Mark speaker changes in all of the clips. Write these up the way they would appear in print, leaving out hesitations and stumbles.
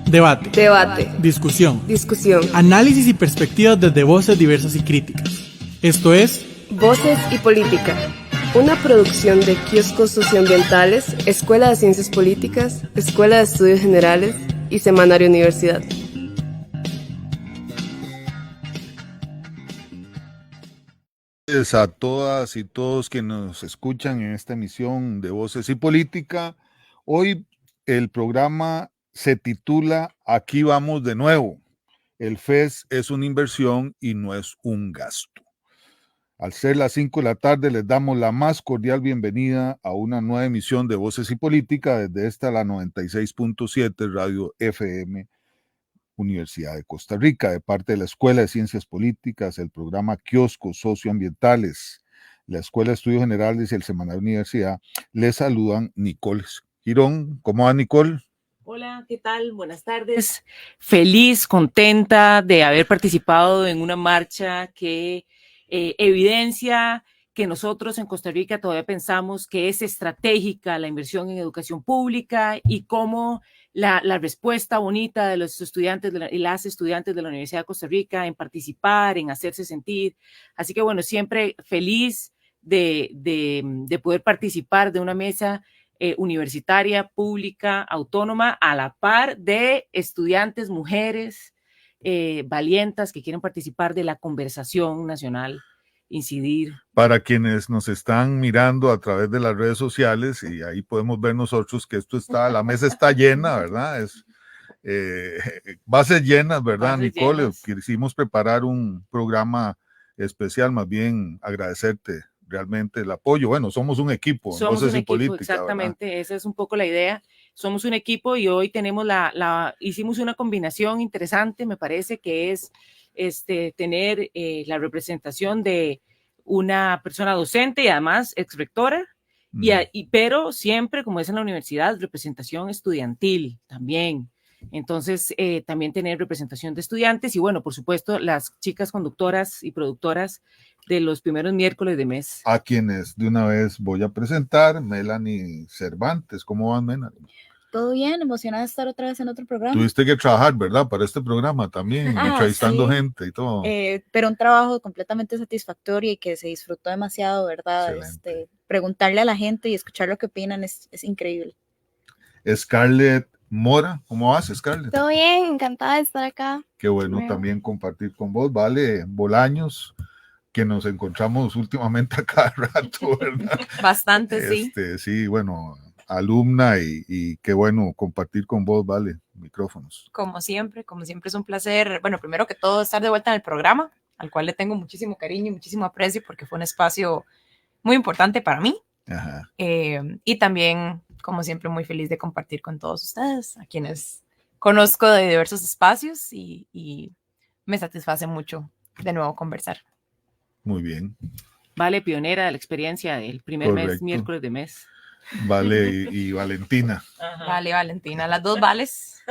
Speaker 1: Debate.
Speaker 2: Debate.
Speaker 1: Discusión.
Speaker 2: Discusión.
Speaker 1: Análisis y perspectivas desde voces diversas y críticas. Esto es
Speaker 2: Voces y Política, una producción de Kioscos Socioambientales, Escuela de Ciencias Políticas, Escuela de Estudios Generales y Semanario Universidad.
Speaker 3: A todas y todos que nos escuchan en esta emisión de Voces y Política. Hoy el programa se titula Aquí vamos de nuevo. El FES es una inversión y no es un gasto. Al ser las 5 de la tarde, les damos la más cordial bienvenida a una nueva emisión de Voces y Política desde esta, la 96.7 Radio FM Universidad de Costa Rica, de parte de la Escuela de Ciencias Políticas, el programa Kioscos Socioambientales, la Escuela de Estudios Generales y el Semanario Universidad. Les saludan Nicole Girón. ¿Cómo va, Nicole?
Speaker 4: Hola, ¿qué tal? Buenas tardes. Feliz, contenta de haber participado en una marcha que evidencia que nosotros en Costa Rica todavía pensamos que es estratégica la inversión en educación pública y cómo la respuesta bonita de los estudiantes y las estudiantes de la Universidad de Costa Rica en participar, en hacerse sentir. Así que bueno, siempre feliz de poder participar de una mesa universitaria, pública, autónoma, a la par de estudiantes, mujeres valientas que quieren participar de la conversación nacional, incidir.
Speaker 3: Para quienes nos están mirando a través de las redes sociales, y ahí podemos ver nosotros que la mesa está llena, ¿verdad? Bases llenas, ¿verdad,
Speaker 4: Bases
Speaker 3: Nicole?
Speaker 4: llenas.
Speaker 3: Quisimos preparar un programa especial, más bien agradecerte realmente el apoyo. Bueno, somos un equipo.
Speaker 4: Somos
Speaker 3: Voces
Speaker 4: un
Speaker 3: y
Speaker 4: equipo,
Speaker 3: Política,
Speaker 4: exactamente,
Speaker 3: ¿verdad?
Speaker 4: esa es un poco la idea. Somos un equipo y hoy tenemos hicimos una combinación interesante, me parece, que es tener la representación de una persona docente y además exrectora, pero siempre, como es en la universidad, representación estudiantil también. Entonces, también tener representación de estudiantes y, bueno, por supuesto, las chicas conductoras y productoras de los primeros miércoles de mes.
Speaker 3: A quienes de una vez voy a presentar, Melanie Cervantes. ¿Cómo van, Melanie?
Speaker 5: Todo bien, emocionada de estar otra vez en otro programa.
Speaker 3: Tuviste que trabajar, ¿verdad? Para este programa también, entrevistando gente y todo.
Speaker 5: Pero un trabajo completamente satisfactorio y que se disfrutó demasiado, ¿verdad? Preguntarle a la gente y escuchar lo que opinan es increíble.
Speaker 3: Scarlett Mora, ¿cómo vas, Scarlett?
Speaker 6: Todo bien, encantada de estar acá.
Speaker 3: Qué bueno también compartir con vos, Vale Bolaños, que nos encontramos últimamente a cada rato, ¿verdad?
Speaker 4: Bastante, sí.
Speaker 3: Sí, bueno, alumna y qué bueno compartir con vos, Vale, micrófonos.
Speaker 7: Como siempre es un placer, bueno, primero que todo estar de vuelta en el programa, al cual le tengo muchísimo cariño y muchísimo aprecio porque fue un espacio muy importante para mí.
Speaker 3: Ajá.
Speaker 7: Y también, como siempre, muy feliz de compartir con todos ustedes, a quienes conozco de diversos espacios y me satisface mucho de nuevo conversar.
Speaker 3: Muy bien.
Speaker 4: Vale, pionera de la experiencia del primer mes, miércoles de mes.
Speaker 3: Vale y Valentina.
Speaker 7: Ajá. Vale, Valentina, las dos Vales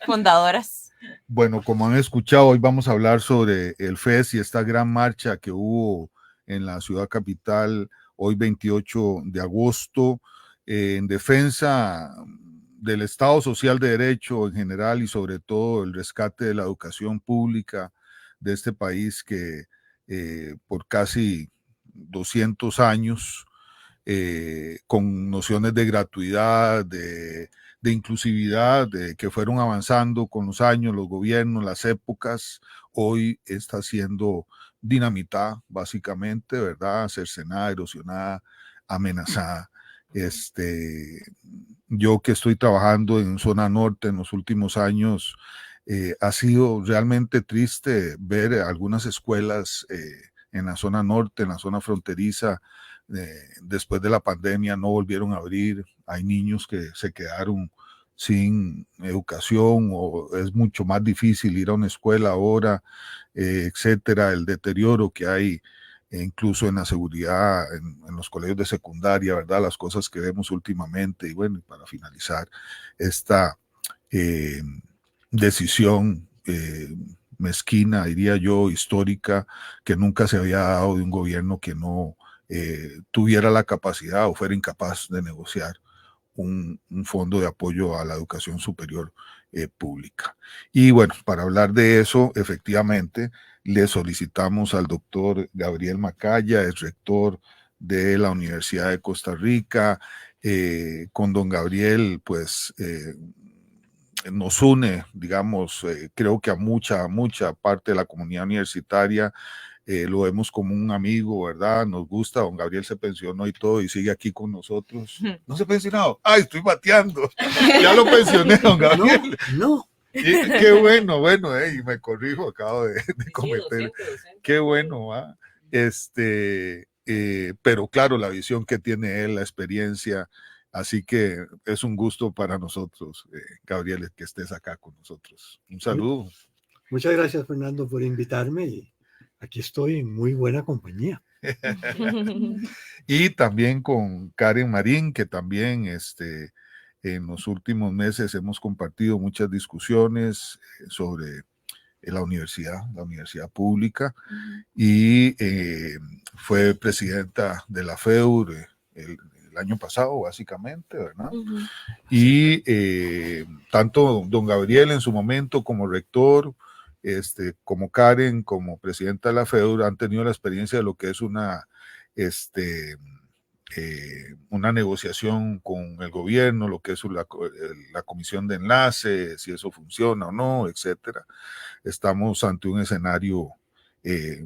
Speaker 7: fundadoras.
Speaker 3: Bueno, como han escuchado, hoy vamos a hablar sobre el FES y esta gran marcha que hubo en la ciudad capital hoy 28 de agosto en defensa del Estado Social de Derecho en general y sobre todo el rescate de la educación pública de este país que por casi 200 años con nociones de gratuidad, de inclusividad, que fueron avanzando con los años, los gobiernos, las épocas, hoy está siendo dinamitada, básicamente, ¿verdad? Cercenada, erosionada, amenazada. Yo que estoy trabajando en zona norte en los últimos años, ha sido realmente triste ver algunas escuelas en la zona norte, en la zona fronteriza, después de la pandemia no volvieron a abrir. Hay niños que se quedaron sin educación o es mucho más difícil ir a una escuela ahora, etcétera, el deterioro que hay incluso en la seguridad en los colegios de secundaria, ¿verdad? Las cosas que vemos últimamente. Y bueno, para finalizar esta decisión mezquina, diría yo, histórica, que nunca se había dado de un gobierno que no tuviera la capacidad o fuera incapaz de negociar un fondo de apoyo a la educación superior pública. Y bueno, para hablar de eso, efectivamente, le solicitamos al doctor Gabriel Macaya, es rector de la Universidad de Costa Rica. Con don Gabriel, pues, nos une, digamos, creo que a mucha parte de la comunidad universitaria. Lo vemos como un amigo, ¿verdad? Nos gusta, don Gabriel se pensionó y todo y sigue aquí con nosotros. ¿No se ha pensionado? ¡Ay, estoy bateando! Ya lo pensioné, don Gabriel.
Speaker 8: No.
Speaker 3: Qué bueno, y me corrijo, acabo de cometer. Qué bueno, ¿va? Pero claro, la visión que tiene él, la experiencia, así que es un gusto para nosotros, Gabriel, que estés acá con nosotros. Un saludo.
Speaker 8: Muchas gracias, Fernando, por invitarme y aquí estoy en muy buena compañía.
Speaker 3: Y también con Karen Marín, que también en los últimos meses hemos compartido muchas discusiones sobre la universidad pública, y fue presidenta de la FEUR el año pasado, básicamente, ¿verdad? Y tanto don Gabriel en su momento como rector, como Karen, como presidenta de la FEUR, han tenido la experiencia de lo que es una negociación con el gobierno, lo que es la comisión de enlace, si eso funciona o no, etcétera. Estamos ante un escenario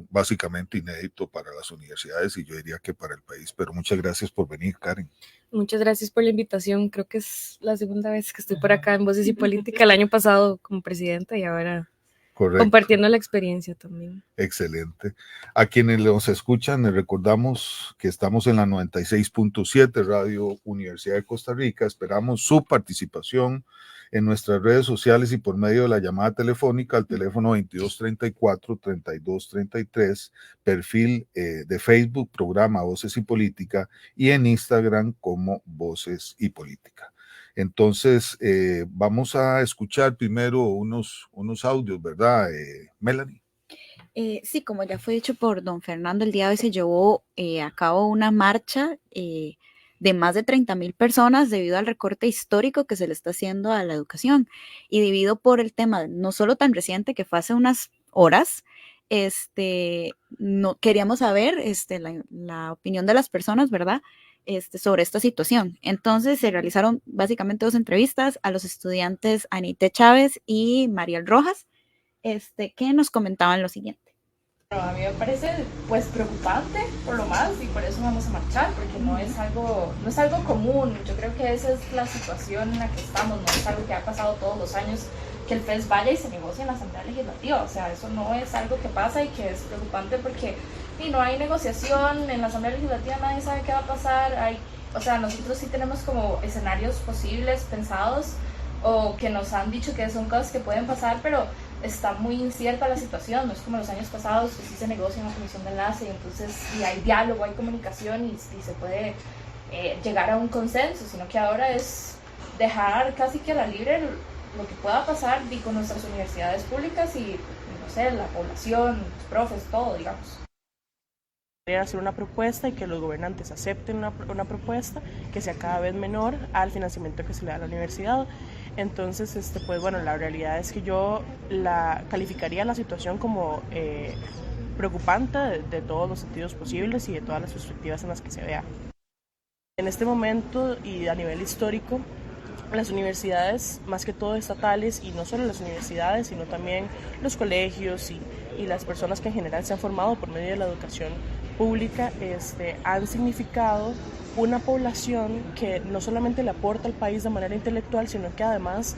Speaker 3: básicamente inédito para las universidades y yo diría que para el país, pero muchas gracias por venir, Karen.
Speaker 2: Muchas gracias por la invitación. Creo que es la segunda vez que estoy por acá en Voces y Política, el año pasado como presidenta y ahora
Speaker 3: Correcto.
Speaker 2: Compartiendo la experiencia también.
Speaker 3: Excelente. A quienes los escuchan, les recordamos que estamos en la 96.7 Radio Universidad de Costa Rica. Esperamos su participación en nuestras redes sociales y por medio de la llamada telefónica al teléfono 2234-3233, perfil de Facebook, programa Voces y Política, y en Instagram como Voces y Política. Entonces, vamos a escuchar primero unos audios, ¿verdad, Melanie?
Speaker 5: Sí, como ya fue dicho por don Fernando, el día de hoy se llevó a cabo una marcha de más de 30,000 personas debido al recorte histórico que se le está haciendo a la educación y debido por el tema no solo tan reciente que fue hace unas horas. No queríamos saber la opinión de las personas, ¿verdad? Sobre esta situación. Entonces se realizaron básicamente 2 entrevistas a los estudiantes Anite Chávez y Mariel Rojas, que nos comentaban lo siguiente.
Speaker 9: Bueno, a mí me parece pues preocupante por lo más y por eso vamos a marchar, porque no es algo común. Yo creo que esa es la situación en la que estamos, no es algo que ha pasado todos los años, que el FES vaya y se negocie en la Asamblea Legislativa. O sea, eso no es algo que pasa y que es preocupante porque no hay negociación en la Asamblea Legislativa, nadie sabe qué va a pasar. O sea, nosotros sí tenemos como escenarios posibles pensados o que nos han dicho que son cosas que pueden pasar, pero está muy incierta la situación. No es como los años pasados que sí se negocia en la comisión de enlace y entonces hay diálogo, hay comunicación y se puede llegar a un consenso, sino que ahora es dejar casi que a la libre lo que pueda pasar con nuestras universidades públicas y, no sé, la población, los profes, todo, digamos.
Speaker 10: Hacer una propuesta y que los gobernantes acepten una propuesta que sea cada vez menor al financiamiento que se le da a la universidad. Entonces, pues bueno, la realidad es que yo calificaría la situación como preocupante de todos los sentidos posibles y de todas las perspectivas en las que se vea. En este momento y a nivel histórico, las universidades, más que todo estatales, y no solo las universidades, sino también los colegios y las personas que en general se han formado por medio de la educación pública, han significado una población que no solamente le aporta al país de manera intelectual, sino que además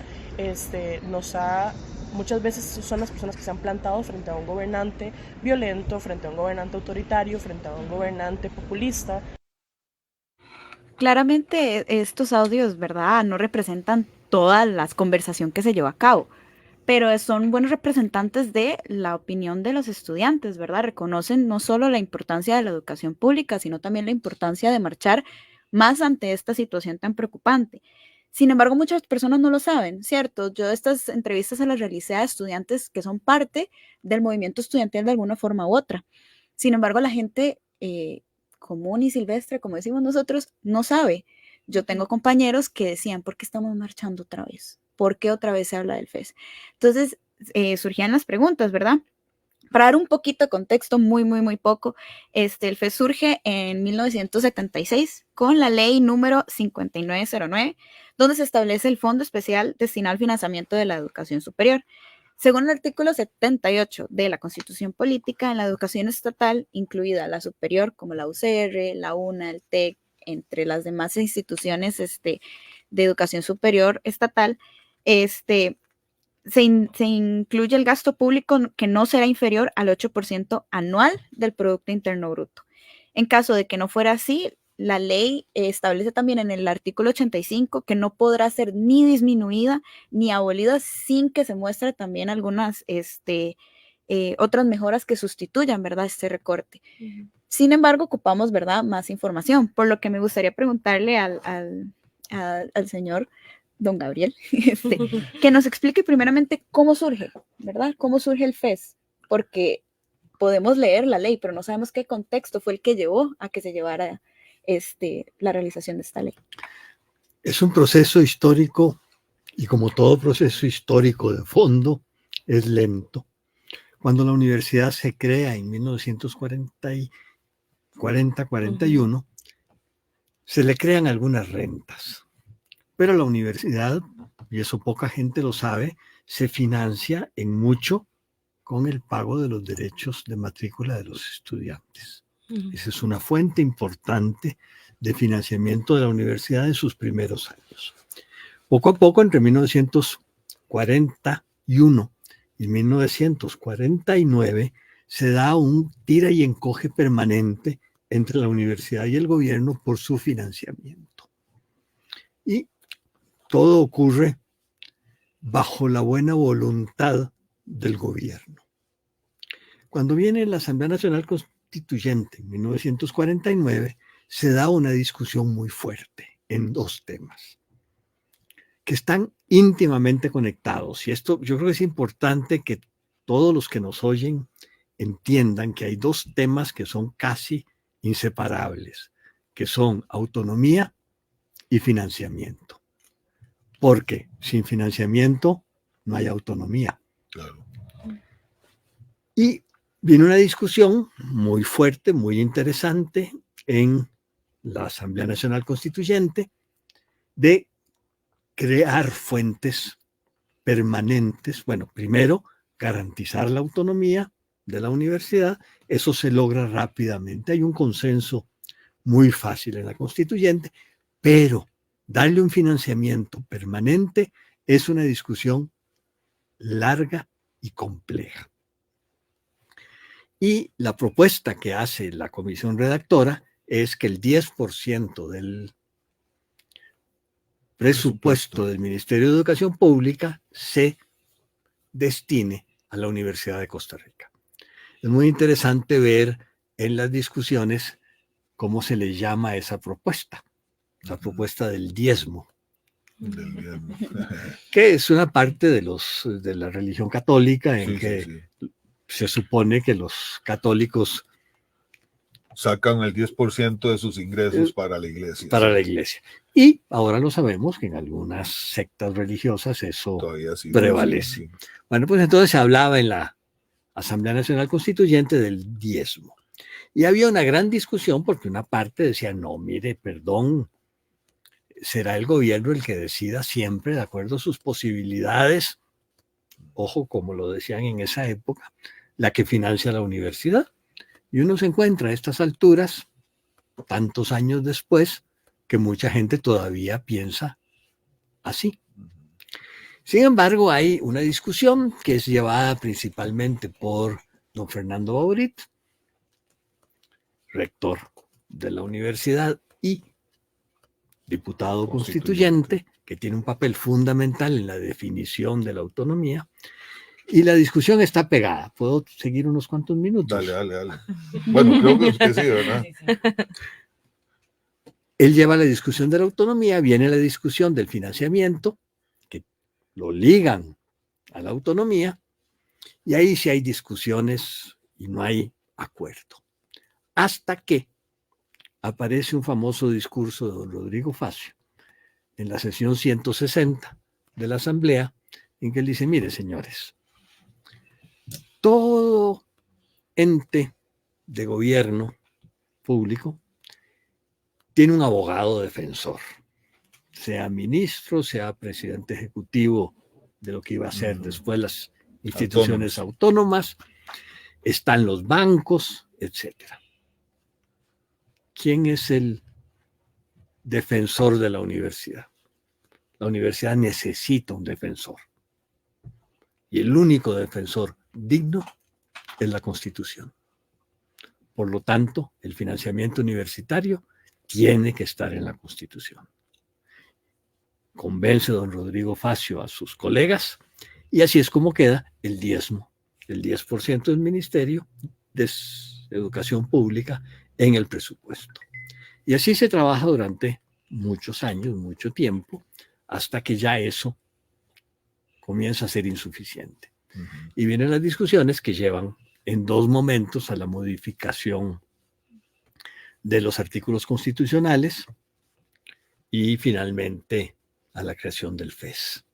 Speaker 10: muchas veces son las personas que se han plantado frente a un gobernante violento, frente a un gobernante autoritario, frente a un gobernante populista.
Speaker 5: Claramente estos audios, ¿verdad?, no representan toda la conversación que se llevó a cabo, pero son buenos representantes de la opinión de los estudiantes, ¿verdad? Reconocen no solo la importancia de la educación pública, sino también la importancia de marchar más ante esta situación tan preocupante. Sin embargo, muchas personas no lo saben, ¿cierto? Yo estas entrevistas se las realicé a estudiantes que son parte del movimiento estudiantil de alguna forma u otra. Sin embargo, la gente común y silvestre, como decimos nosotros, no sabe. Yo tengo compañeros que decían, ¿por qué estamos marchando otra vez? ¿Por qué otra vez se habla del FES? Entonces, surgían las preguntas, ¿verdad? Para dar un poquito de contexto, muy poco, el FES surge en 1976 con la ley número 5909, donde se establece el Fondo Especial destinado al financiamiento de la educación superior. Según el artículo 78 de la Constitución Política, en la educación estatal, incluida la superior como la UCR, la UNA, el TEC, entre las demás instituciones de educación superior estatal, se incluye el gasto público que no será inferior al 8% anual del Producto Interno Bruto. En caso de que no fuera así, la ley establece también en el artículo 85 que no podrá ser ni disminuida ni abolida sin que se muestre también algunas otras mejoras que sustituyan, ¿verdad?, este recorte. Sin embargo, ocupamos, ¿verdad?, más información, por lo que me gustaría preguntarle al señor don Gabriel, que nos explique primeramente cómo surge, ¿verdad? ¿Cómo surge el FES? Porque podemos leer la ley, pero no sabemos qué contexto fue el que llevó a que se llevara la realización de esta ley.
Speaker 8: Es un proceso histórico y como todo proceso histórico de fondo, es lento. Cuando la universidad se crea en 1940-41, se le crean algunas rentas. Pero la universidad, y eso poca gente lo sabe, se financia en mucho con el pago de los derechos de matrícula de los estudiantes. Esa es una fuente importante de financiamiento de la universidad en sus primeros años. Poco a poco, entre 1941 y 1949, se da un tira y encoge permanente entre la universidad y el gobierno por su financiamiento. Y todo ocurre bajo la buena voluntad del gobierno. Cuando viene la Asamblea Nacional Constituyente en 1949, se da una discusión muy fuerte en dos temas que están íntimamente conectados. Y esto yo creo que es importante que todos los que nos oyen entiendan que hay dos temas que son casi inseparables, que son autonomía y financiamiento. Porque sin financiamiento no hay autonomía.
Speaker 3: Claro.
Speaker 8: Y viene una discusión muy fuerte, muy interesante en la Asamblea Nacional Constituyente de crear fuentes permanentes. Bueno, primero, garantizar la autonomía de la universidad. Eso se logra rápidamente. Hay un consenso muy fácil en la Constituyente, pero darle un financiamiento permanente es una discusión larga y compleja. Y la propuesta que hace la comisión redactora es que el 10% del presupuesto del Ministerio de Educación Pública se destine a la Universidad de Costa Rica. Es muy interesante ver en las discusiones cómo se le llama a esa propuesta. La propuesta del diezmo, que es una parte de la religión católica en que se supone que los católicos
Speaker 3: sacan el 10% de sus ingresos para la iglesia.
Speaker 8: Para la iglesia. Y ahora lo sabemos que en algunas sectas religiosas eso prevalece. Sí. Bueno, pues entonces se hablaba en la Asamblea Nacional Constituyente del diezmo. Y había una gran discusión porque una parte decía, no, mire, perdón, será el gobierno el que decida siempre de acuerdo a sus posibilidades, ojo, como lo decían en esa época, la que financia la universidad. Y uno se encuentra a estas alturas, tantos años después, que mucha gente todavía piensa así. Sin embargo, hay una discusión que es llevada principalmente por don Fernando Baurit, rector de la universidad y diputado constituyente, que tiene un papel fundamental en la definición de la autonomía, y la discusión está pegada. ¿Puedo seguir unos cuantos minutos?
Speaker 3: Dale. Bueno, creo que sí, ¿verdad?
Speaker 8: Él lleva la discusión de la autonomía, viene la discusión del financiamiento, que lo ligan a la autonomía, y ahí sí hay discusiones y no hay acuerdo. Hasta que aparece un famoso discurso de don Rodrigo Facio en la sesión 160 de la Asamblea, en que él dice, mire, señores, todo ente de gobierno público tiene un abogado defensor, sea ministro, sea presidente ejecutivo de lo que iba a ser después las instituciones autónomas, están los bancos, etcétera. ¿Quién es el defensor de la universidad? La universidad necesita un defensor. Y el único defensor digno es la Constitución. Por lo tanto, el financiamiento universitario tiene que estar en la Constitución. Convence don Rodrigo Facio a sus colegas y así es como queda el diezmo, el 10% del Ministerio de Educación Pública en el presupuesto. Y así se trabaja durante muchos años, mucho tiempo, hasta que ya eso comienza a ser insuficiente. Y vienen las discusiones que llevan en dos momentos a la modificación de los artículos constitucionales y finalmente a la creación del FES.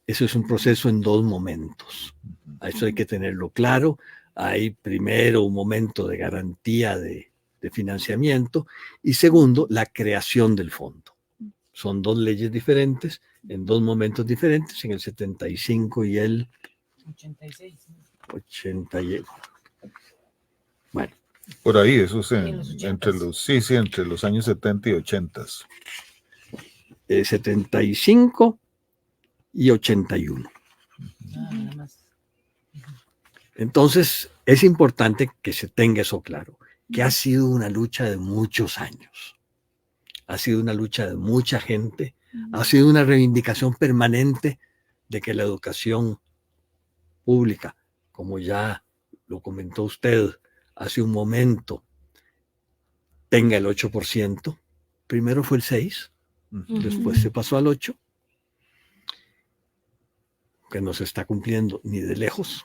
Speaker 8: Eso es un proceso en dos momentos. Eso hay que tenerlo claro. Hay primero un momento de garantía de financiamiento y segundo, la creación del fondo. Son dos leyes diferentes, en dos momentos diferentes, en el 75 y el
Speaker 4: 86.
Speaker 8: 80. Bueno.
Speaker 3: Por ahí, eso es entre los años 70 y 80.
Speaker 8: 75 y 81.
Speaker 4: Nada más.
Speaker 8: Entonces, es importante que se tenga eso claro, que ha sido una lucha de muchos años. Ha sido una lucha de mucha gente, ha sido una reivindicación permanente de que la educación pública, como ya lo comentó usted hace un momento, tenga el 8%. Primero fue el 6%, después se pasó al 8%, que no se está cumpliendo ni de lejos,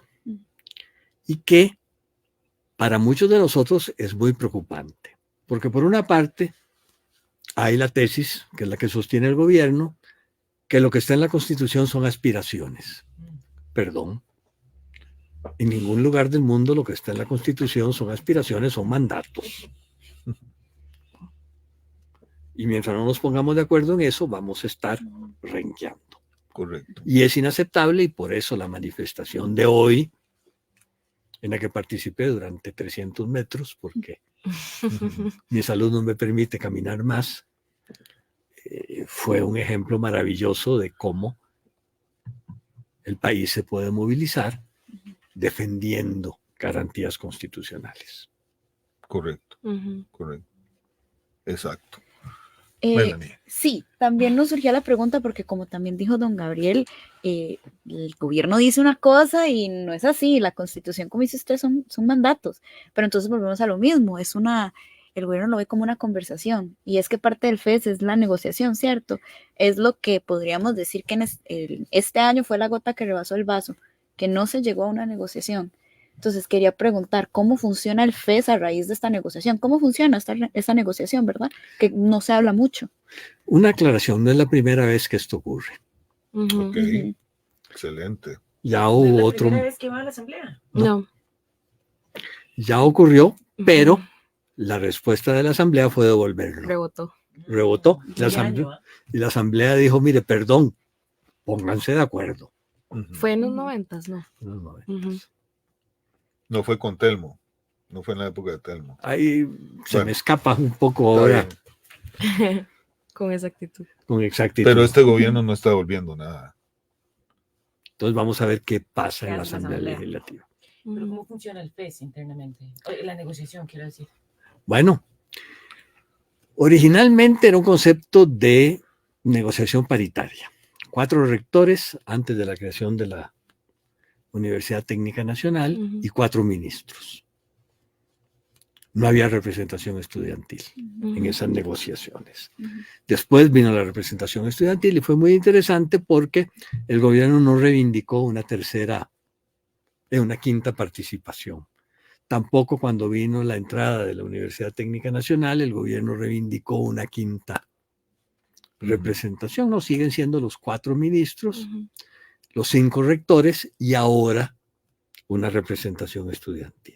Speaker 8: y que para muchos de nosotros es muy preocupante, porque por una parte hay la tesis, que es la que sostiene el gobierno, que lo que está en la Constitución son aspiraciones. Perdón. En ningún lugar del mundo lo que está en la Constitución son aspiraciones, son mandatos. Y mientras no nos pongamos de acuerdo en eso, vamos a estar renqueando.
Speaker 3: Correcto.
Speaker 8: Y es inaceptable y por eso la manifestación de hoy, en la que participé durante 300 metros, porque mi salud no me permite caminar más, fue un ejemplo maravilloso de cómo el país se puede movilizar defendiendo garantías constitucionales.
Speaker 3: Correcto, correcto. Exacto.
Speaker 5: Sí, también nos surgía la pregunta porque como también dijo don Gabriel, el gobierno dice una cosa y no es así, la Constitución, como dice usted, son mandatos, pero entonces volvemos a lo mismo, el gobierno lo ve como una conversación y es que parte del FES es la negociación, ¿cierto? Es lo que podríamos decir que este año fue la gota que rebasó el vaso, que no se llegó a una negociación. Entonces quería preguntar cómo funciona el FES a raíz de esta negociación. ¿Cómo funciona esta negociación, verdad? Que no se habla mucho.
Speaker 8: Una aclaración, no es la primera vez que esto ocurre.
Speaker 3: Ok, excelente.
Speaker 8: Ya hubo otro.
Speaker 4: ¿Es la primera vez que va a la asamblea?
Speaker 2: No.
Speaker 8: Ya ocurrió, pero la respuesta de la asamblea fue devolverlo. Rebotó. Y la asamblea dijo, mire, perdón, pónganse de acuerdo.
Speaker 2: Fue en los 90s, ¿no?
Speaker 8: En los 90s.
Speaker 3: No fue con Telmo, no fue en la época de Telmo.
Speaker 8: Ahí se me escapa un poco ahora.
Speaker 2: Con exactitud.
Speaker 8: Con exactitud.
Speaker 3: Pero este gobierno no está devolviendo nada.
Speaker 8: Entonces vamos a ver qué pasa en la Asamblea Legislativa.
Speaker 4: ¿Pero cómo funciona el FES internamente? La negociación, quiero decir.
Speaker 8: Bueno, originalmente era un concepto de negociación paritaria. 4 rectores antes de la creación de la Universidad Técnica Nacional y 4 ministros. no había representación estudiantil en esas negociaciones. Después vino la representación estudiantil y fue muy interesante porque el gobierno no reivindicó una quinta participación. Tampoco cuando vino la entrada de la Universidad Técnica Nacional, el gobierno reivindicó una quinta representación. No, siguen siendo los 4 ministros, los 5 rectores y ahora una representación estudiantil.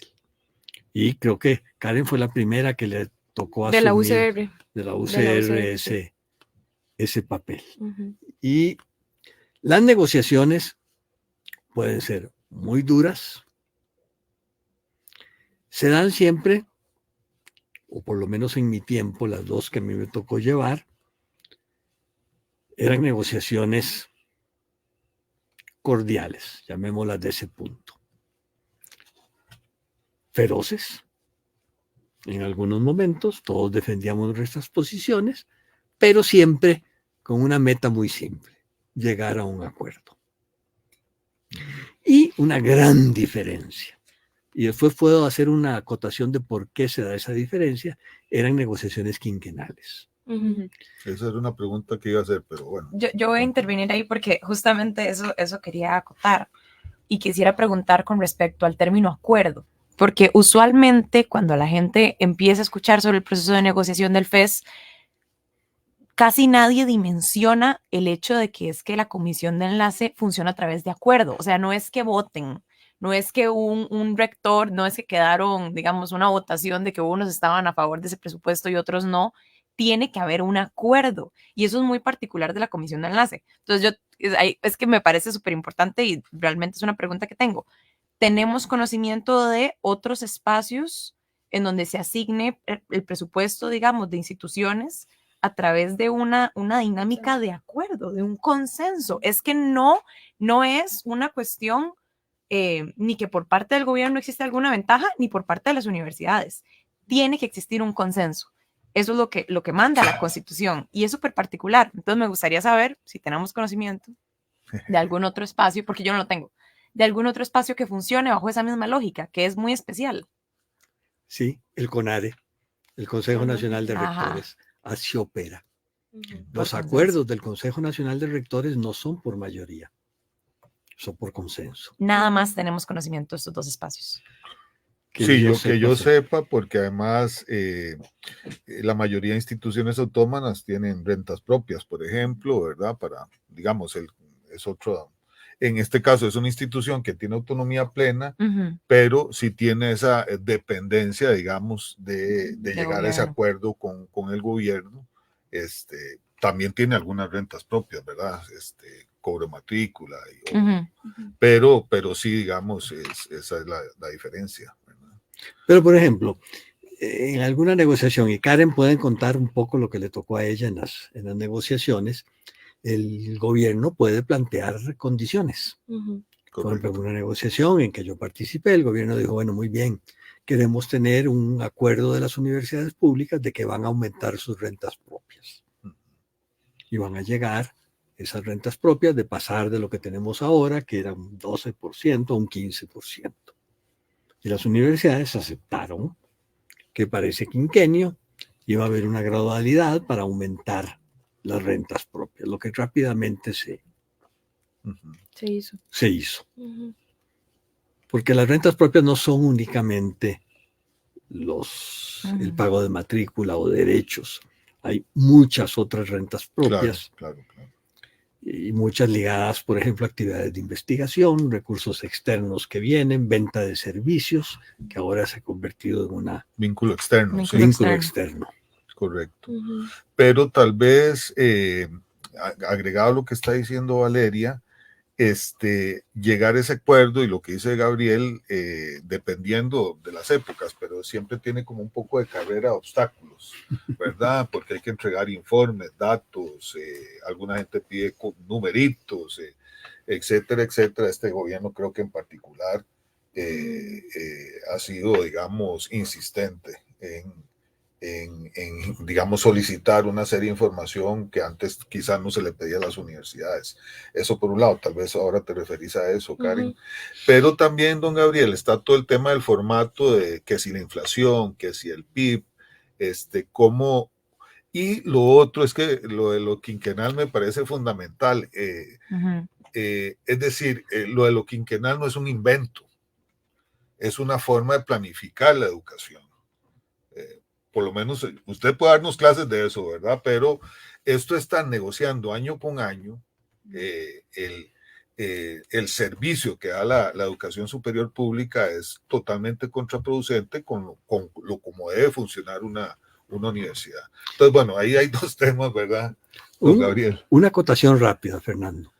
Speaker 8: Y creo que Karen fue la primera que le tocó asumir
Speaker 6: De la UCR.
Speaker 8: de la UCR
Speaker 6: sí.
Speaker 8: ese papel. Y las negociaciones pueden ser muy duras, se dan siempre, o por lo menos en mi tiempo, las 2 que a mí me tocó llevar, eran negociaciones cordiales, llamémoslas de ese punto. Feroces, en algunos momentos, todos defendíamos nuestras posiciones, pero siempre con una meta muy simple, llegar a un acuerdo. Y una gran diferencia, y después puedo hacer una acotación de por qué se da esa diferencia, eran negociaciones quinquenales.
Speaker 3: Esa era una pregunta que iba a hacer, pero bueno.
Speaker 7: Yo voy a intervenir ahí porque justamente eso quería acotar y quisiera preguntar con respecto al término acuerdo, porque usualmente cuando la gente empieza a escuchar sobre el proceso de negociación del FES, casi nadie dimensiona el hecho de que es que la comisión de enlace funciona a través de acuerdo. O sea, no es que voten, no es que un rector, no es que quedaron, digamos, una votación de que unos estaban a favor de ese presupuesto y otros no. Tiene que haber un acuerdo y eso es muy particular de la comisión de enlace. Entonces, es que me parece súper importante y realmente es una pregunta que tengo. ¿Tenemos conocimiento de otros espacios en donde se asigne el presupuesto, digamos, de instituciones a través de una dinámica de acuerdo, de un consenso? Es que no es una cuestión ni que por parte del gobierno existe alguna ventaja, ni por parte de las universidades. Tiene que existir un consenso. Eso es lo que manda la Constitución y es súper particular. Entonces me gustaría saber si tenemos conocimiento de algún otro espacio, porque yo no lo tengo, de algún otro espacio que funcione bajo esa misma lógica, que es muy especial.
Speaker 8: Sí, el CONARE, el Consejo Nacional de Rectores, así opera. Los acuerdos del Consejo Nacional de Rectores no son por mayoría, son por consenso.
Speaker 7: Nada más tenemos conocimiento de estos 2 espacios.
Speaker 3: Que yo sepa, porque además la mayoría de instituciones autónomas tienen rentas propias, por ejemplo, ¿verdad? Para, digamos, es otro, en este caso es una institución que tiene autonomía plena, pero sí tiene esa dependencia, digamos, de llegar a ese acuerdo con el gobierno. También tiene algunas rentas propias, ¿verdad? Cobro matrícula, pero sí, digamos, esa es la diferencia.
Speaker 8: Pero, por ejemplo, en alguna negociación, y Karen puede contar un poco lo que le tocó a ella en las negociaciones, el gobierno puede plantear condiciones. Por ejemplo, en una negociación en que yo participé, el gobierno dijo, bueno, muy bien, queremos tener un acuerdo de las universidades públicas de que van a aumentar sus rentas propias. Y van a llegar esas rentas propias de pasar de lo que tenemos ahora, que era un 12% a un 15%. Y las universidades aceptaron que para ese quinquenio iba a haber una gradualidad para aumentar las rentas propias, lo que rápidamente se hizo. Porque las rentas propias no son únicamente el pago de matrícula o derechos. Hay muchas otras rentas propias.
Speaker 3: Claro.
Speaker 8: Y muchas ligadas, por ejemplo, a actividades de investigación, recursos externos que vienen, venta de servicios, que ahora se ha convertido en un
Speaker 3: vínculo externo.
Speaker 8: Vínculo externo.
Speaker 3: Correcto. Pero tal vez, agregado a lo que está diciendo Valeria, llegar a ese acuerdo y lo que dice Gabriel, dependiendo de las épocas, pero siempre tiene como un poco de carrera de obstáculos, ¿verdad? Porque hay que entregar informes, datos, alguna gente pide numeritos, etcétera, etcétera. Este gobierno creo que en particular ha sido, digamos, insistente digamos, solicitar una serie de información que antes quizás no se le pedía a las universidades. Eso por un lado, tal vez ahora te referís a eso, Karen. Pero también, don Gabriel, está todo el tema del formato de que si la inflación, que si el PIB, cómo... Y lo otro es que lo de lo quinquenal me parece fundamental. Es decir, lo de lo quinquenal no es un invento, es una forma de planificar la educación. Por lo menos usted puede darnos clases de eso, ¿verdad? Pero esto está negociando año con año el servicio que da la educación superior pública es totalmente contraproducente con lo como debe funcionar una universidad. Entonces, bueno, ahí hay dos temas, ¿verdad, don Gabriel?
Speaker 8: Una acotación rápida, Fernando.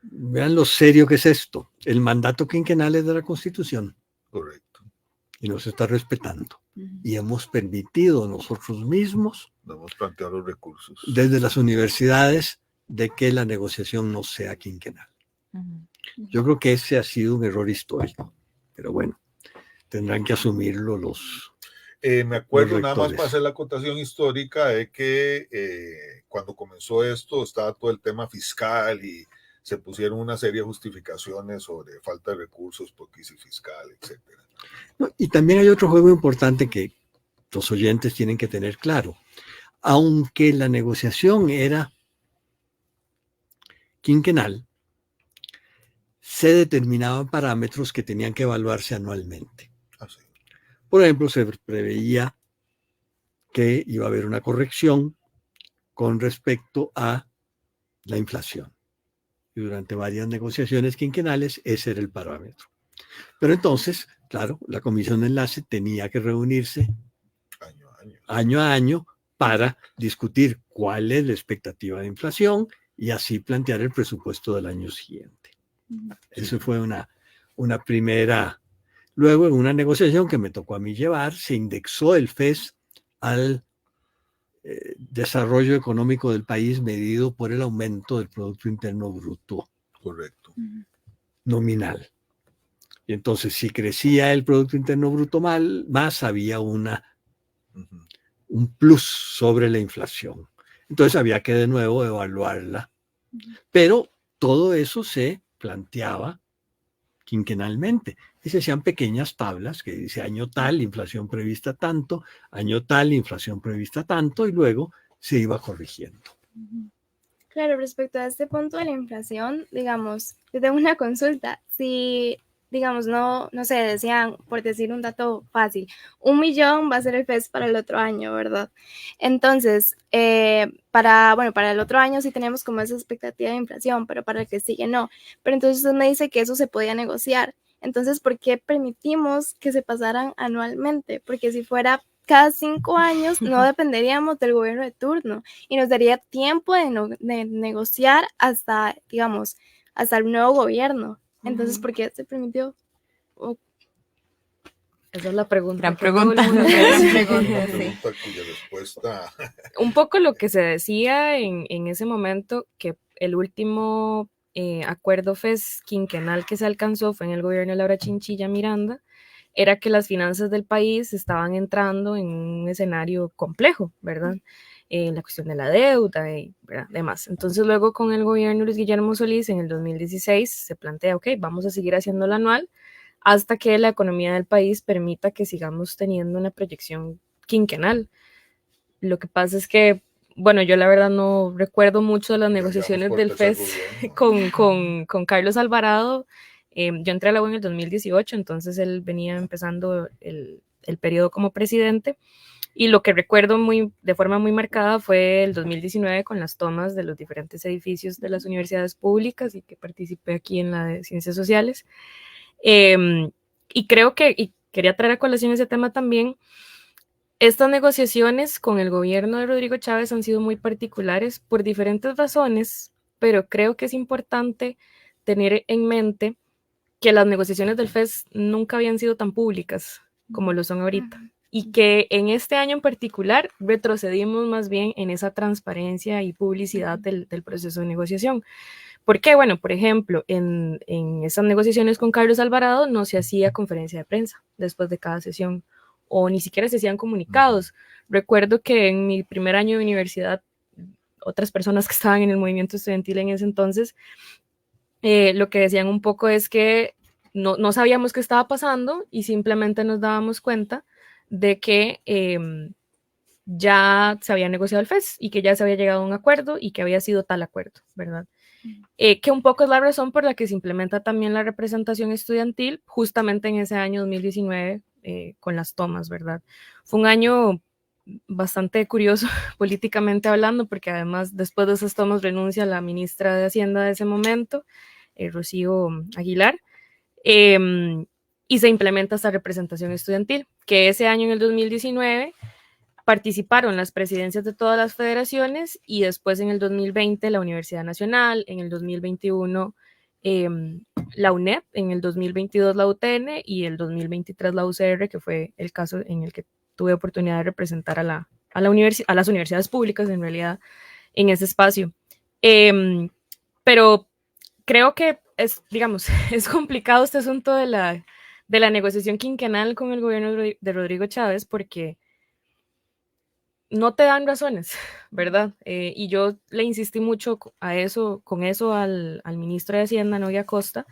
Speaker 8: Vean lo serio que es esto. El mandato quinquenal es de la Constitución.
Speaker 3: Correcto.
Speaker 8: Y nos está respetando. Y hemos permitido nosotros mismos,
Speaker 3: hemos planteado los recursos
Speaker 8: desde las universidades, de que la negociación no sea quinquenal. Yo creo que ese ha sido un error histórico. Pero bueno, tendrán que asumirlo los...
Speaker 3: me acuerdo nada más para hacer la acotación histórica de que cuando comenzó esto estaba todo el tema fiscal y se pusieron una serie de justificaciones sobre falta de recursos por crisis fiscal, etc.
Speaker 8: No, y también hay otro juego importante que los oyentes tienen que tener claro. Aunque la negociación era quinquenal, se determinaban parámetros que tenían que evaluarse anualmente. Por ejemplo, se preveía que iba a haber una corrección con respecto a la inflación. Y durante varias negociaciones quinquenales, ese era el parámetro. Pero entonces, claro, la comisión de enlace tenía que reunirse año a año para discutir cuál es la expectativa de inflación y así plantear el presupuesto del año siguiente. Eso fue una primera... Luego, en una negociación que me tocó a mí llevar, se indexó el FES al desarrollo económico del país medido por el aumento del Producto Interno Bruto.
Speaker 3: Correcto.
Speaker 8: Nominal. Y entonces, si crecía el Producto Interno Bruto más había un plus sobre la inflación. Entonces, había que de nuevo evaluarla. Pero todo eso se planteaba quinquenalmente. Y se hacían pequeñas tablas que dice año tal, inflación prevista tanto, año tal, inflación prevista tanto, y luego se iba corrigiendo.
Speaker 6: Claro, respecto a este punto de la inflación, digamos, yo tengo una consulta. Si, digamos, no sé, decían, por decir un dato fácil, 1 millón va a ser el FES para el otro año, ¿verdad? Entonces, para el otro año sí tenemos como esa expectativa de inflación, pero para el que sigue no. Pero entonces usted me dice que eso se podía negociar. Entonces, ¿por qué permitimos que se pasaran anualmente? Porque si fuera cada 5 años, no dependeríamos del gobierno de turno y nos daría tiempo de negociar hasta, digamos, hasta el nuevo gobierno. Entonces, ¿por qué se permitió?
Speaker 11: Esa es la pregunta.
Speaker 7: Gran pregunta.
Speaker 11: Un poco lo que se decía en ese momento, que el último acuerdo FES quinquenal que se alcanzó fue en el gobierno de Laura Chinchilla Miranda, era que las finanzas del país estaban entrando en un escenario complejo, ¿verdad? La cuestión de la deuda y demás. Entonces luego con el gobierno de Luis Guillermo Solís en el 2016 se plantea, ok, vamos a seguir haciendo el anual hasta que la economía del país permita que sigamos teniendo una proyección quinquenal. Lo que pasa es que, bueno, yo la verdad no recuerdo mucho de las negociaciones del FES con Carlos Alvarado. Yo entré a la U en el 2018, entonces él venía empezando el periodo como presidente, y lo que recuerdo de forma muy marcada fue el 2019 con las tomas de los diferentes edificios de las universidades públicas, y que participé aquí en la de Ciencias Sociales. Y creo que, y quería traer a colación ese tema también, estas negociaciones con el gobierno de Rodrigo Chávez han sido muy particulares por diferentes razones, pero creo que es importante tener en mente que las negociaciones del FES nunca habían sido tan públicas como lo son ahorita, y que en este año en particular retrocedimos más bien en esa transparencia y publicidad del proceso de negociación. ¿Por qué? Bueno, por ejemplo, en esas negociaciones con Carlos Alvarado no se hacía conferencia de prensa después de cada sesión, o ni siquiera se hacían comunicados. Recuerdo que en mi primer año de universidad, otras personas que estaban en el movimiento estudiantil en ese entonces, lo que decían un poco es que no sabíamos qué estaba pasando y simplemente nos dábamos cuenta de que ya se había negociado el FES y que ya se había llegado a un acuerdo y que había sido tal acuerdo, ¿verdad? Que un poco es la razón por la que se implementa también la representación estudiantil justamente en ese año 2019 con las tomas, ¿verdad? Fue un año bastante curioso políticamente hablando, porque además después de esas tomas renuncia la ministra de Hacienda de ese momento, Rocío Aguilar, y se implementa esta representación estudiantil, que ese año, en el 2019, participaron las presidencias de todas las federaciones y después en el 2020 la Universidad Nacional, en el 2021 la UNED, en el 2022 la UTN y el 2023 la UCR, que fue el caso en el que tuve oportunidad de representar a las universidades públicas en realidad en ese espacio. Pero creo que es complicado este asunto de la negociación quinquenal con el gobierno de Rodrigo Chávez, porque no te dan razones, ¿verdad? Y yo le insistí mucho con eso al ministro de Hacienda, Noé Acosta,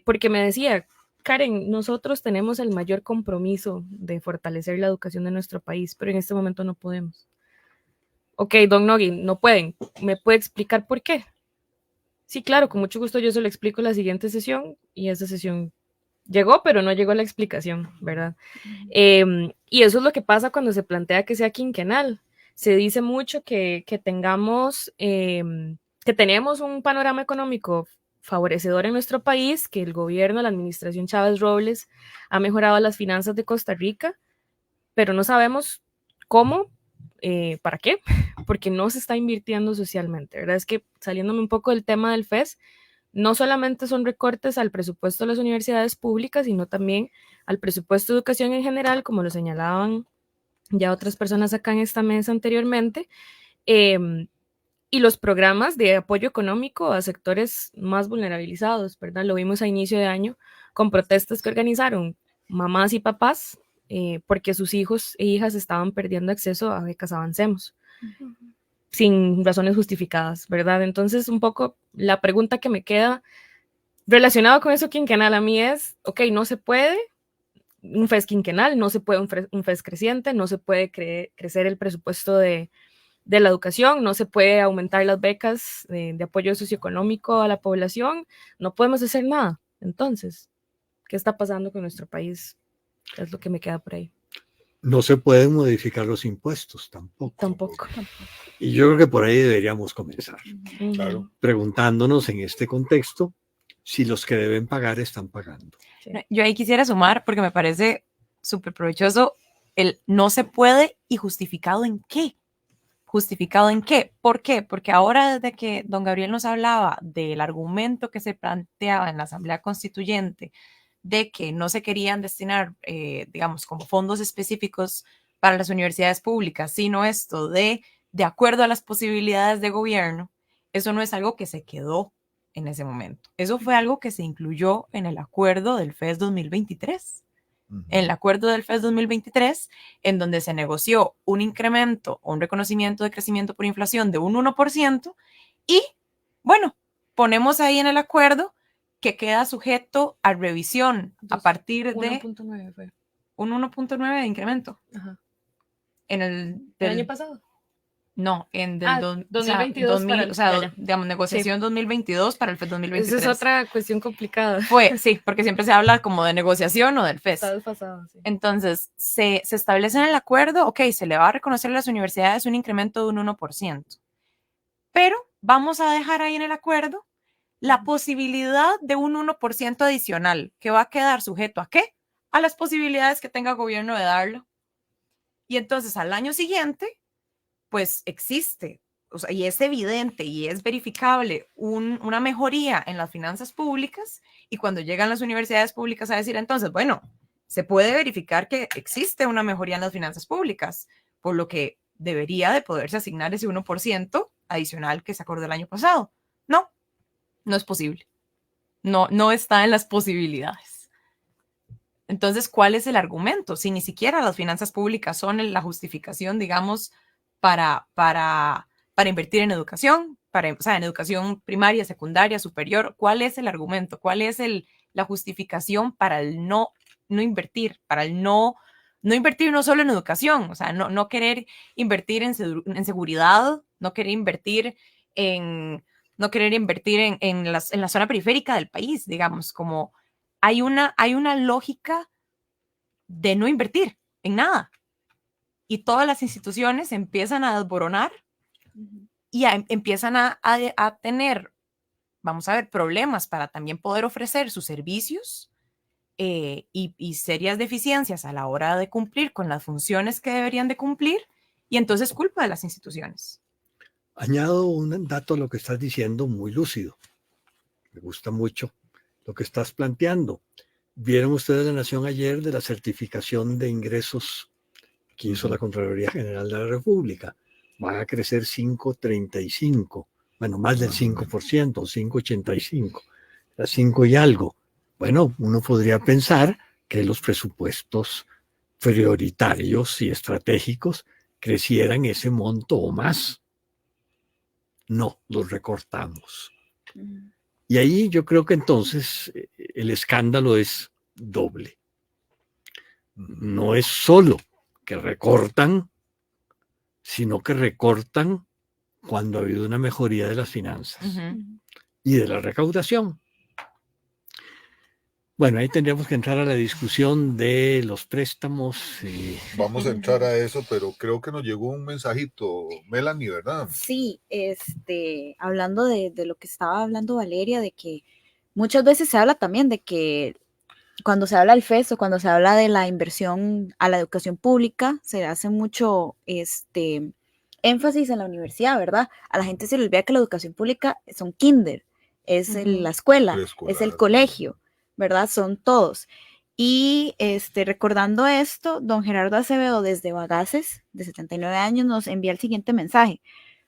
Speaker 11: porque me decía, Karen, nosotros tenemos el mayor compromiso de fortalecer la educación de nuestro país, pero en este momento no podemos. Ok, don Nogui, no pueden. ¿Me puede explicar por qué? Sí, claro, con mucho gusto yo se lo explico en la siguiente sesión, y esa sesión llegó, pero no llegó la explicación, ¿verdad? Y eso es lo que pasa cuando se plantea que sea quinquenal. Se dice mucho que tenemos un panorama económico favorecedor en nuestro país, que el gobierno, la administración Chávez Robles ha mejorado las finanzas de Costa Rica, pero no sabemos cómo, para qué, porque no se está invirtiendo socialmente, ¿verdad? Es que, saliéndome un poco del tema del FES, no solamente son recortes al presupuesto de las universidades públicas, sino también al presupuesto de educación en general, como lo señalaban ya otras personas acá en esta mesa anteriormente, y los programas de apoyo económico a sectores más vulnerabilizados, ¿verdad? Lo vimos a inicio de año con protestas que organizaron mamás y papás porque sus hijos e hijas estaban perdiendo acceso a becas Avancemos, sin razones justificadas, ¿verdad? Entonces, un poco la pregunta que me queda relacionada con eso quinquenal a mí es, ok, no se puede un FES quinquenal, no se puede un FES creciente, no se puede crecer el presupuesto de la educación, no se puede aumentar las becas de apoyo socioeconómico a la población, no podemos hacer nada. Entonces, ¿qué está pasando con nuestro país? Es lo que me queda por ahí.
Speaker 8: No se pueden modificar los impuestos tampoco.
Speaker 11: Tampoco.
Speaker 8: Y yo creo que por ahí deberíamos comenzar.
Speaker 3: Claro.
Speaker 8: Preguntándonos en este contexto si los que deben pagar están pagando.
Speaker 7: Sí. Yo ahí quisiera sumar, porque me parece súper provechoso, el no se puede y justificado en qué. ¿Justificado en qué? ¿Por qué? Porque ahora, desde que don Gabriel nos hablaba del argumento que se planteaba en la Asamblea Constituyente de que no se querían destinar, digamos, como fondos específicos para las universidades públicas, sino esto de acuerdo a las posibilidades de gobierno, eso no es algo que se quedó en ese momento. Eso fue algo que se incluyó en el acuerdo del FES 2023. En el acuerdo del FES 2023, en donde se negoció un incremento o un reconocimiento de crecimiento por inflación de un 1%, y bueno, ponemos ahí en el acuerdo que queda sujeto a revisión. Entonces, a partir de
Speaker 11: 1.9 fue.
Speaker 7: Un 1.9 de incremento.
Speaker 11: Ajá.
Speaker 7: En el
Speaker 11: año pasado.
Speaker 7: No, en del
Speaker 11: 2022
Speaker 7: digamos, negociación 2022 para el FES 2023.
Speaker 11: Esa es otra cuestión complicada.
Speaker 7: Sí, porque siempre se habla como de negociación o del FES.
Speaker 11: Está desfasado, sí.
Speaker 7: Entonces, se establece en el acuerdo, ok, se le va a reconocer a las universidades un incremento de un 1%, pero vamos a dejar ahí en el acuerdo la posibilidad de un 1% adicional, que va a quedar sujeto ¿a qué? A las posibilidades que tenga el gobierno de darlo. Y entonces, al año siguiente, pues existe, o sea, y es evidente y es verificable una mejoría en las finanzas públicas, y cuando llegan las universidades públicas a decir, entonces, bueno, se puede verificar que existe una mejoría en las finanzas públicas, por lo que debería de poderse asignar ese 1% adicional que se acordó el año pasado. No es posible. No está en las posibilidades. Entonces, ¿cuál es el argumento? Si ni siquiera las finanzas públicas son la justificación, digamos, para invertir en educación, o sea, en educación primaria, secundaria, superior, ¿cuál es el argumento? ¿Cuál es la justificación para el no invertir, para el no invertir no solo en educación, o sea, no querer invertir en seguridad, no querer invertir en la zona periférica del país, digamos, como hay una lógica de no invertir en nada. Y todas las instituciones empiezan a desboronar y empiezan a tener, vamos a ver, problemas para también poder ofrecer sus servicios y serias deficiencias a la hora de cumplir con las funciones que deberían de cumplir, y entonces culpa de las instituciones.
Speaker 8: Añado un dato a lo que estás diciendo muy lúcido. Me gusta mucho lo que estás planteando. Vieron ustedes la Nación ayer de la certificación de ingresos que hizo la Contraloría General de la República. Van a crecer 5,35, bueno, más del 5%, 5,85, 5 y algo. Bueno, uno podría pensar que los presupuestos prioritarios y estratégicos crecieran ese monto o más. No, los recortamos. Y ahí yo creo que entonces el escándalo es doble. No es solo que recortan, sino que recortan cuando ha habido una mejoría de las finanzas y de la recaudación. Bueno, ahí tendríamos que entrar a la discusión de los préstamos.
Speaker 3: Vamos a entrar a eso, pero creo que nos llegó un mensajito, Melanie, ¿verdad?
Speaker 5: Sí, hablando de lo que estaba hablando Valeria, de que muchas veces se habla también de que cuando se habla del FES o cuando se habla de la inversión a la educación pública, se hace mucho énfasis en la universidad, ¿verdad? A la gente se le olvida que la educación pública son kinder, es la escuela, es el colegio, ¿verdad? Son todos. Y recordando esto, don Gerardo Acevedo desde Bagaces, de 79 años, nos envía el siguiente mensaje.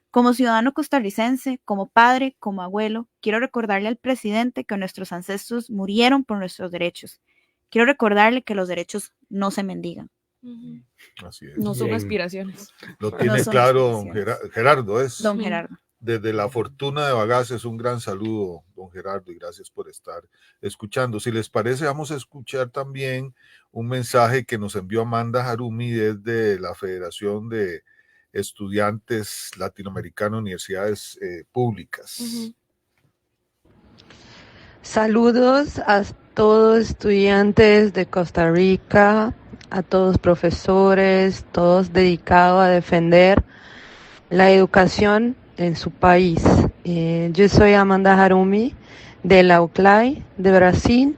Speaker 5: Como ciudadano costarricense, como padre, como abuelo, quiero recordarle al presidente que nuestros ancestros murieron por nuestros derechos. Quiero recordarle que los derechos no se mendigan.
Speaker 3: Así es.
Speaker 11: No son aspiraciones.
Speaker 3: Lo tiene claro Gerardo, es.
Speaker 5: Don Gerardo.
Speaker 3: Desde la fortuna de Bagaces, un gran saludo, don Gerardo, y gracias por estar escuchando. Si les parece, vamos a escuchar también un mensaje que nos envió Amanda Harumi desde la Federación de Estudiantes Latinoamericanos Universidades Públicas.
Speaker 12: Saludos a todos estudiantes de Costa Rica, a todos profesores, todos dedicados a defender la educación en su país. Yo soy Amanda Harumi de la UCLAI de Brasil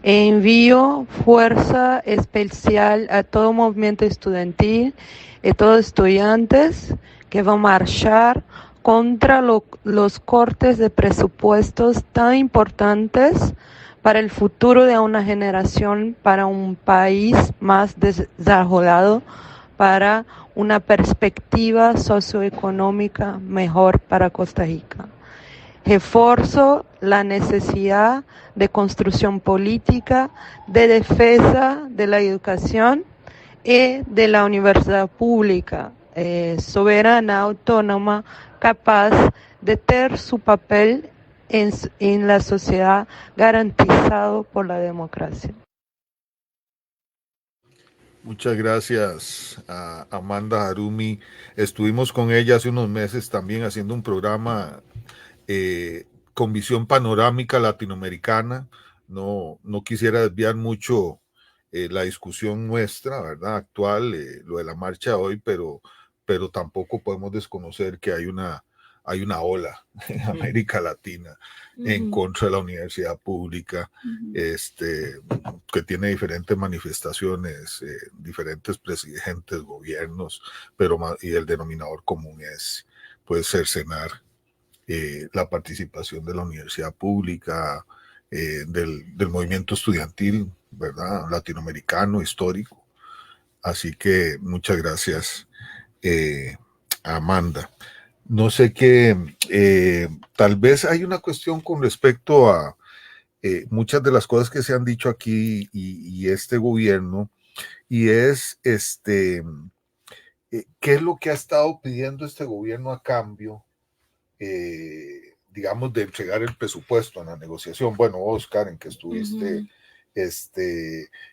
Speaker 12: e envío fuerza especial a todo movimiento estudiantil y todos estudiantes que van a marchar contra los cortes de presupuestos tan importantes para el futuro de una generación, para un país más desarrollado, para una perspectiva socioeconómica mejor para Costa Rica. Refuerzo la necesidad de construcción política, de defensa de la educación y de la universidad pública, soberana, autónoma, capaz de tener su papel en la sociedad garantizado por la democracia.
Speaker 3: Muchas gracias a Amanda Harumi. Estuvimos con ella hace unos meses también haciendo un programa con visión panorámica latinoamericana. No quisiera desviar mucho la discusión nuestra, ¿verdad? Actual, lo de la marcha de hoy, pero tampoco podemos desconocer que hay una ola en América Latina en contra de la universidad pública, que tiene diferentes manifestaciones, diferentes presidentes, gobiernos, y el denominador común es pues cercenar la participación de la universidad pública, del movimiento estudiantil, ¿verdad? Latinoamericano, histórico. Así que muchas gracias, Amanda. No sé qué, tal vez hay una cuestión con respecto a muchas de las cosas que se han dicho aquí y este gobierno, y es ¿qué es lo que ha estado pidiendo este gobierno a cambio, digamos, de entregar el presupuesto en la negociación? Bueno, Oscar, en que estuviste,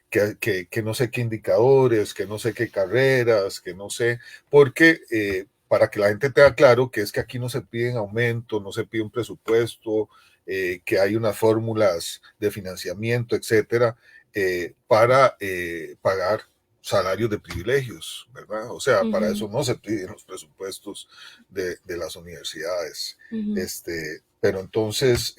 Speaker 3: que no sé qué indicadores, que no sé qué carreras, que no sé, porque para que la gente tenga claro que es que aquí no se piden aumentos, no se pide un presupuesto, que hay unas fórmulas de financiamiento, etcétera, para pagar salarios de privilegios, ¿verdad? O sea, para eso no se piden los presupuestos de las universidades. Pero entonces,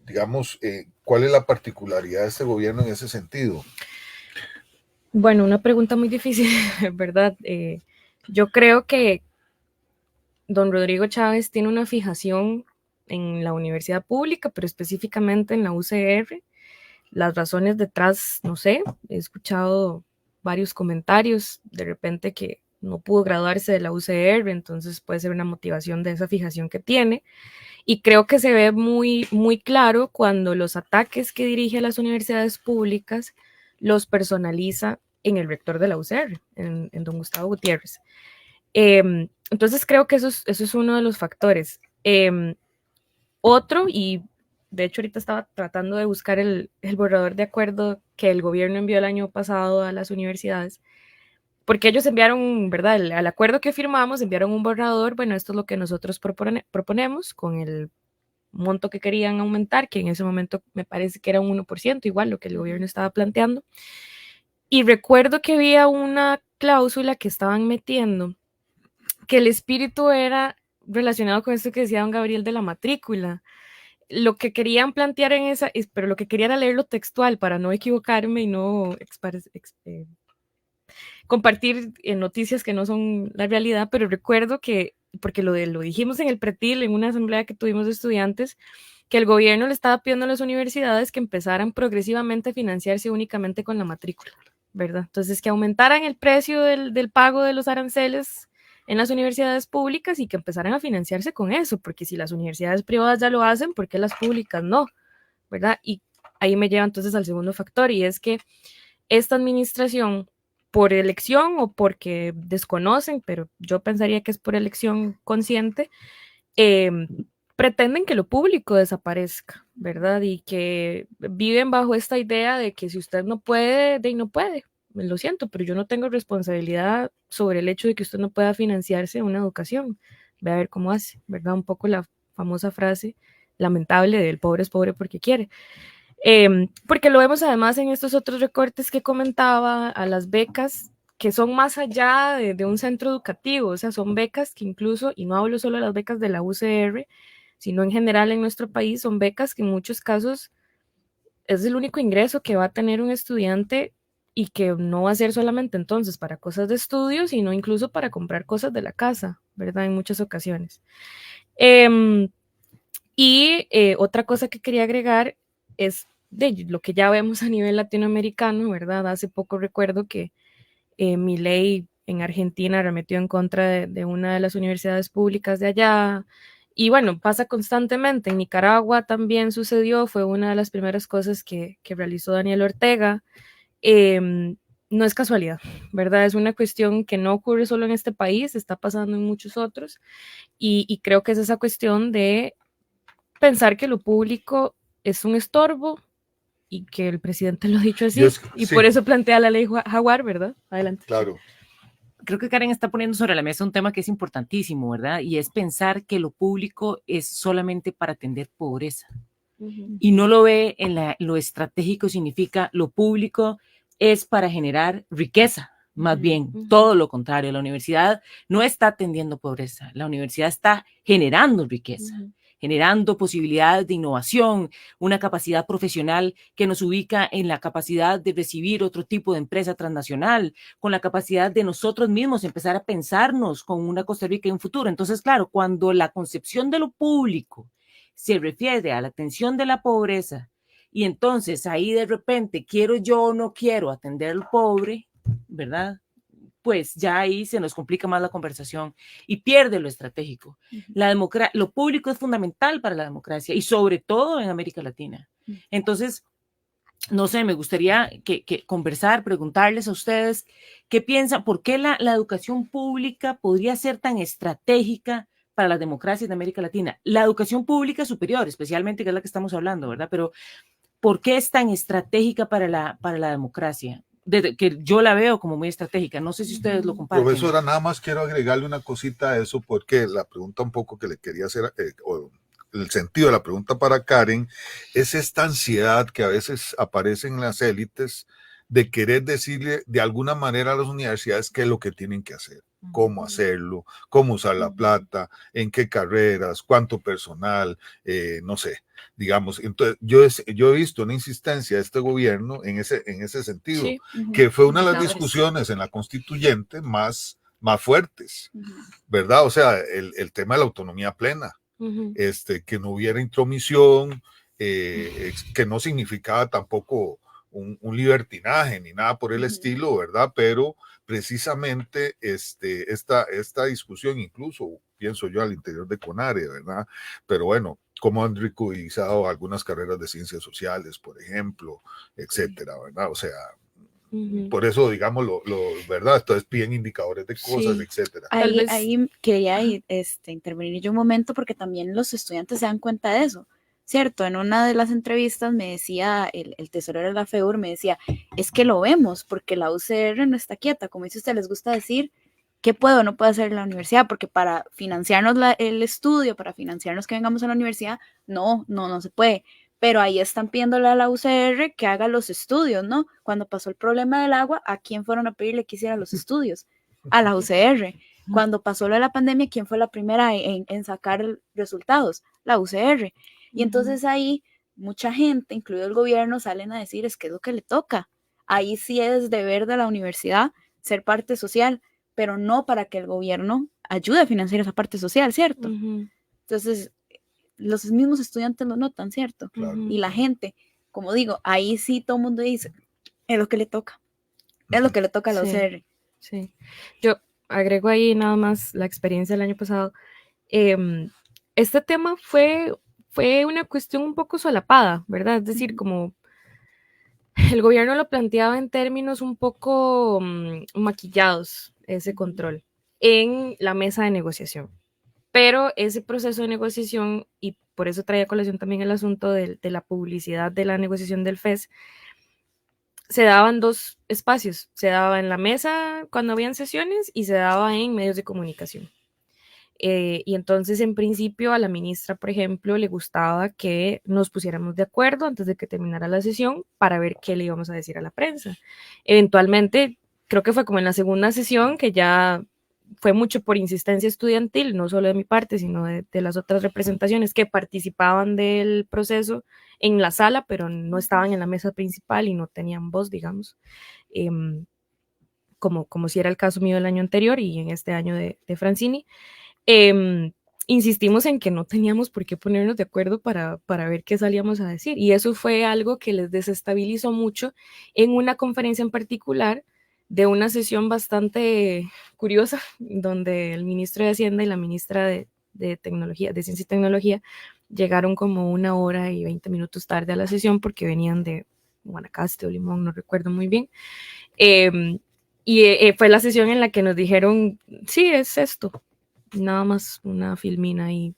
Speaker 3: digamos, ¿cuál es la particularidad de este gobierno en ese sentido?
Speaker 11: Bueno, una pregunta muy difícil, ¿verdad? Yo creo que don Rodrigo Chávez tiene una fijación en la universidad pública, pero específicamente en la UCR. Las razones detrás, no sé, he escuchado varios comentarios de repente que no pudo graduarse de la UCR, entonces puede ser una motivación de esa fijación que tiene. Y creo que se ve muy, muy claro cuando los ataques que dirige a las universidades públicas los personaliza en el rector de la UCR, en don Gustavo Gutiérrez. Entonces creo que eso es uno de los factores. Otro, y de hecho ahorita estaba tratando de buscar el borrador de acuerdo que el gobierno envió el año pasado a las universidades, porque ellos enviaron, ¿verdad? Al acuerdo que firmamos, enviaron un borrador. Bueno, esto es lo que nosotros proponemos con el monto que querían aumentar, que en ese momento me parece que era un 1%, igual lo que el gobierno estaba planteando. Y recuerdo que había una cláusula que estaban metiendo, que el espíritu era relacionado con esto que decía don Gabriel de la matrícula. Lo que querían plantear en esa, pero lo que quería era leerlo textual para no equivocarme y no compartir noticias que no son la realidad, pero recuerdo que, porque lo dijimos en el pretil, en una asamblea que tuvimos de estudiantes, que el gobierno le estaba pidiendo a las universidades que empezaran progresivamente a financiarse únicamente con la matrícula, ¿verdad? Entonces, que aumentaran el precio del pago de los aranceles en las universidades públicas y que empezaran a financiarse con eso, porque si las universidades privadas ya lo hacen, ¿por qué las públicas no? ¿Verdad? Y ahí me lleva entonces al segundo factor, y es que esta administración, por elección o porque desconocen, pero yo pensaría que es por elección consciente, pretenden que lo público desaparezca, ¿verdad? Y que viven bajo esta idea de que si usted no puede, de ahí no puede. Lo siento, pero yo no tengo responsabilidad sobre el hecho de que usted no pueda financiarse una educación. Ve a ver cómo hace, ¿verdad? Un poco la famosa frase lamentable del pobre es pobre porque quiere. Porque lo vemos además en estos otros recortes que comentaba a las becas, que son más allá de un centro educativo, o sea, son becas que incluso, y no hablo solo de las becas de la UCR, sino en general en nuestro país, son becas que en muchos casos es el único ingreso que va a tener un estudiante y que no va a ser solamente entonces para cosas de estudio, sino incluso para comprar cosas de la casa, ¿verdad? En muchas ocasiones. Otra cosa que quería agregar es de lo que ya vemos a nivel latinoamericano, ¿verdad? Hace poco recuerdo que Milei en Argentina arremetió en contra de una de las universidades públicas de allá. Y bueno, pasa constantemente. En Nicaragua también sucedió, fue una de las primeras cosas que realizó Daniel Ortega. No es casualidad, ¿verdad? Es una cuestión que no ocurre solo en este país, está pasando en muchos otros. Y creo que es esa cuestión de pensar que lo público es un estorbo y que el presidente lo ha dicho así, sí. Por eso plantea la ley Jaguar, ¿verdad? Adelante.
Speaker 3: Claro.
Speaker 4: Creo que Karen está poniendo sobre la mesa un tema que es importantísimo, ¿verdad? Y es pensar que lo público es solamente para atender pobreza. Y no lo ve en lo estratégico, significa lo público es para generar riqueza, más bien, todo lo contrario. La universidad no está atendiendo pobreza, la universidad está generando riqueza. Generando posibilidades de innovación, una capacidad profesional que nos ubica en la capacidad de recibir otro tipo de empresa transnacional, con la capacidad de nosotros mismos empezar a pensarnos con una Costa Rica en un futuro. Entonces, claro, cuando la concepción de lo público se refiere a la atención de la pobreza, y entonces ahí de repente quiero yo o no quiero atender al pobre, ¿verdad? pues ya ahí se nos complica más la conversación y pierde lo estratégico. Lo público es fundamental para la democracia y sobre todo en América Latina. Entonces, no sé, me gustaría que conversar, preguntarles a ustedes qué piensan, por qué la educación pública podría ser tan estratégica para las democracias de América Latina. La educación pública superior, especialmente, que es la que estamos hablando, ¿verdad? Pero ¿por qué es tan estratégica para la democracia? Desde que yo la veo como muy estratégica. No sé si ustedes lo comparten.
Speaker 3: Profesora, nada más quiero agregarle una cosita a eso, porque la pregunta un poco que le quería hacer, el sentido de la pregunta para Karen, es esta ansiedad que a veces aparece en las élites de querer decirle de alguna manera a las universidades qué es lo que tienen que hacer, cómo hacerlo, cómo usar la plata, en qué carreras, cuánto personal, no sé, digamos. Entonces, yo he visto una insistencia de este gobierno en ese sentido, sí, que fue una de las discusiones en la constituyente más fuertes, ¿verdad? O sea, el tema de la autonomía plena. Que no hubiera intromisión, que no significaba tampoco un libertinaje ni nada por el estilo, ¿verdad? Pero precisamente esta discusión, incluso pienso yo al interior de CONARE, ¿verdad? Pero bueno, cómo han ridiculizado algunas carreras de ciencias sociales, por ejemplo, etcétera, ¿verdad? O sea, por eso, digamos, ¿verdad? Entonces piden indicadores de cosas, sí, etcétera.
Speaker 5: Ahí quería intervenir yo un momento, porque también los estudiantes se dan cuenta de eso, ¿cierto? En una de las entrevistas me decía el tesorero de la FEUR, me decía, es que lo vemos, porque la UCR no está quieta, como dice usted, les gusta decir, ¿qué puedo o no puedo hacer en la universidad? Porque para financiarnos el estudio, para financiarnos que vengamos a la universidad, no se puede. Pero ahí están pidiéndole a la UCR que haga los estudios, ¿no? Cuando pasó el problema del agua, ¿a quién fueron a pedirle que hiciera los estudios? A la UCR. Cuando pasó lo de la pandemia, ¿quién fue la primera en sacar resultados? La UCR. Y entonces ahí mucha gente, incluido el gobierno, salen a decir, es que es lo que le toca. Ahí sí es deber de la universidad ser parte social, pero no para que el gobierno ayude a financiar esa parte social, ¿cierto? Entonces, los mismos estudiantes lo notan, ¿cierto? Claro. Y la gente, como digo, ahí sí todo el mundo dice, es lo que le toca. Es lo que le toca a la UCR.
Speaker 11: Sí. Yo agrego ahí nada más la experiencia del año pasado. Este tema fue una cuestión un poco solapada, ¿verdad? Es decir, como el gobierno lo planteaba en términos un poco maquillados, ese control, en la mesa de negociación. Pero ese proceso de negociación, y por eso traía a colación también el asunto de la publicidad de la negociación del FES, se daban dos espacios. Se daba en la mesa cuando habían sesiones y se daba en medios de comunicación. Y entonces, en principio, a la ministra, por ejemplo, le gustaba que nos pusiéramos de acuerdo antes de que terminara la sesión para ver qué le íbamos a decir a la prensa. Eventualmente, creo que fue como en la segunda sesión que ya fue mucho por insistencia estudiantil, no solo de mi parte, sino de las otras representaciones que participaban del proceso en la sala, pero no estaban en la mesa principal y no tenían voz, digamos, como si era el caso mío del año anterior y en este año de Francini. Insistimos en que no teníamos por qué ponernos de acuerdo para ver qué salíamos a decir, y eso fue algo que les desestabilizó mucho en una conferencia en particular de una sesión bastante curiosa, donde el ministro de Hacienda y la ministra de Ciencia y Tecnología llegaron como 1 hora y 20 minutos tarde a la sesión porque venían de Guanacaste o Limón, no recuerdo muy bien. Fue la sesión en la que nos dijeron, sí, es esto, nada más una filmina. Y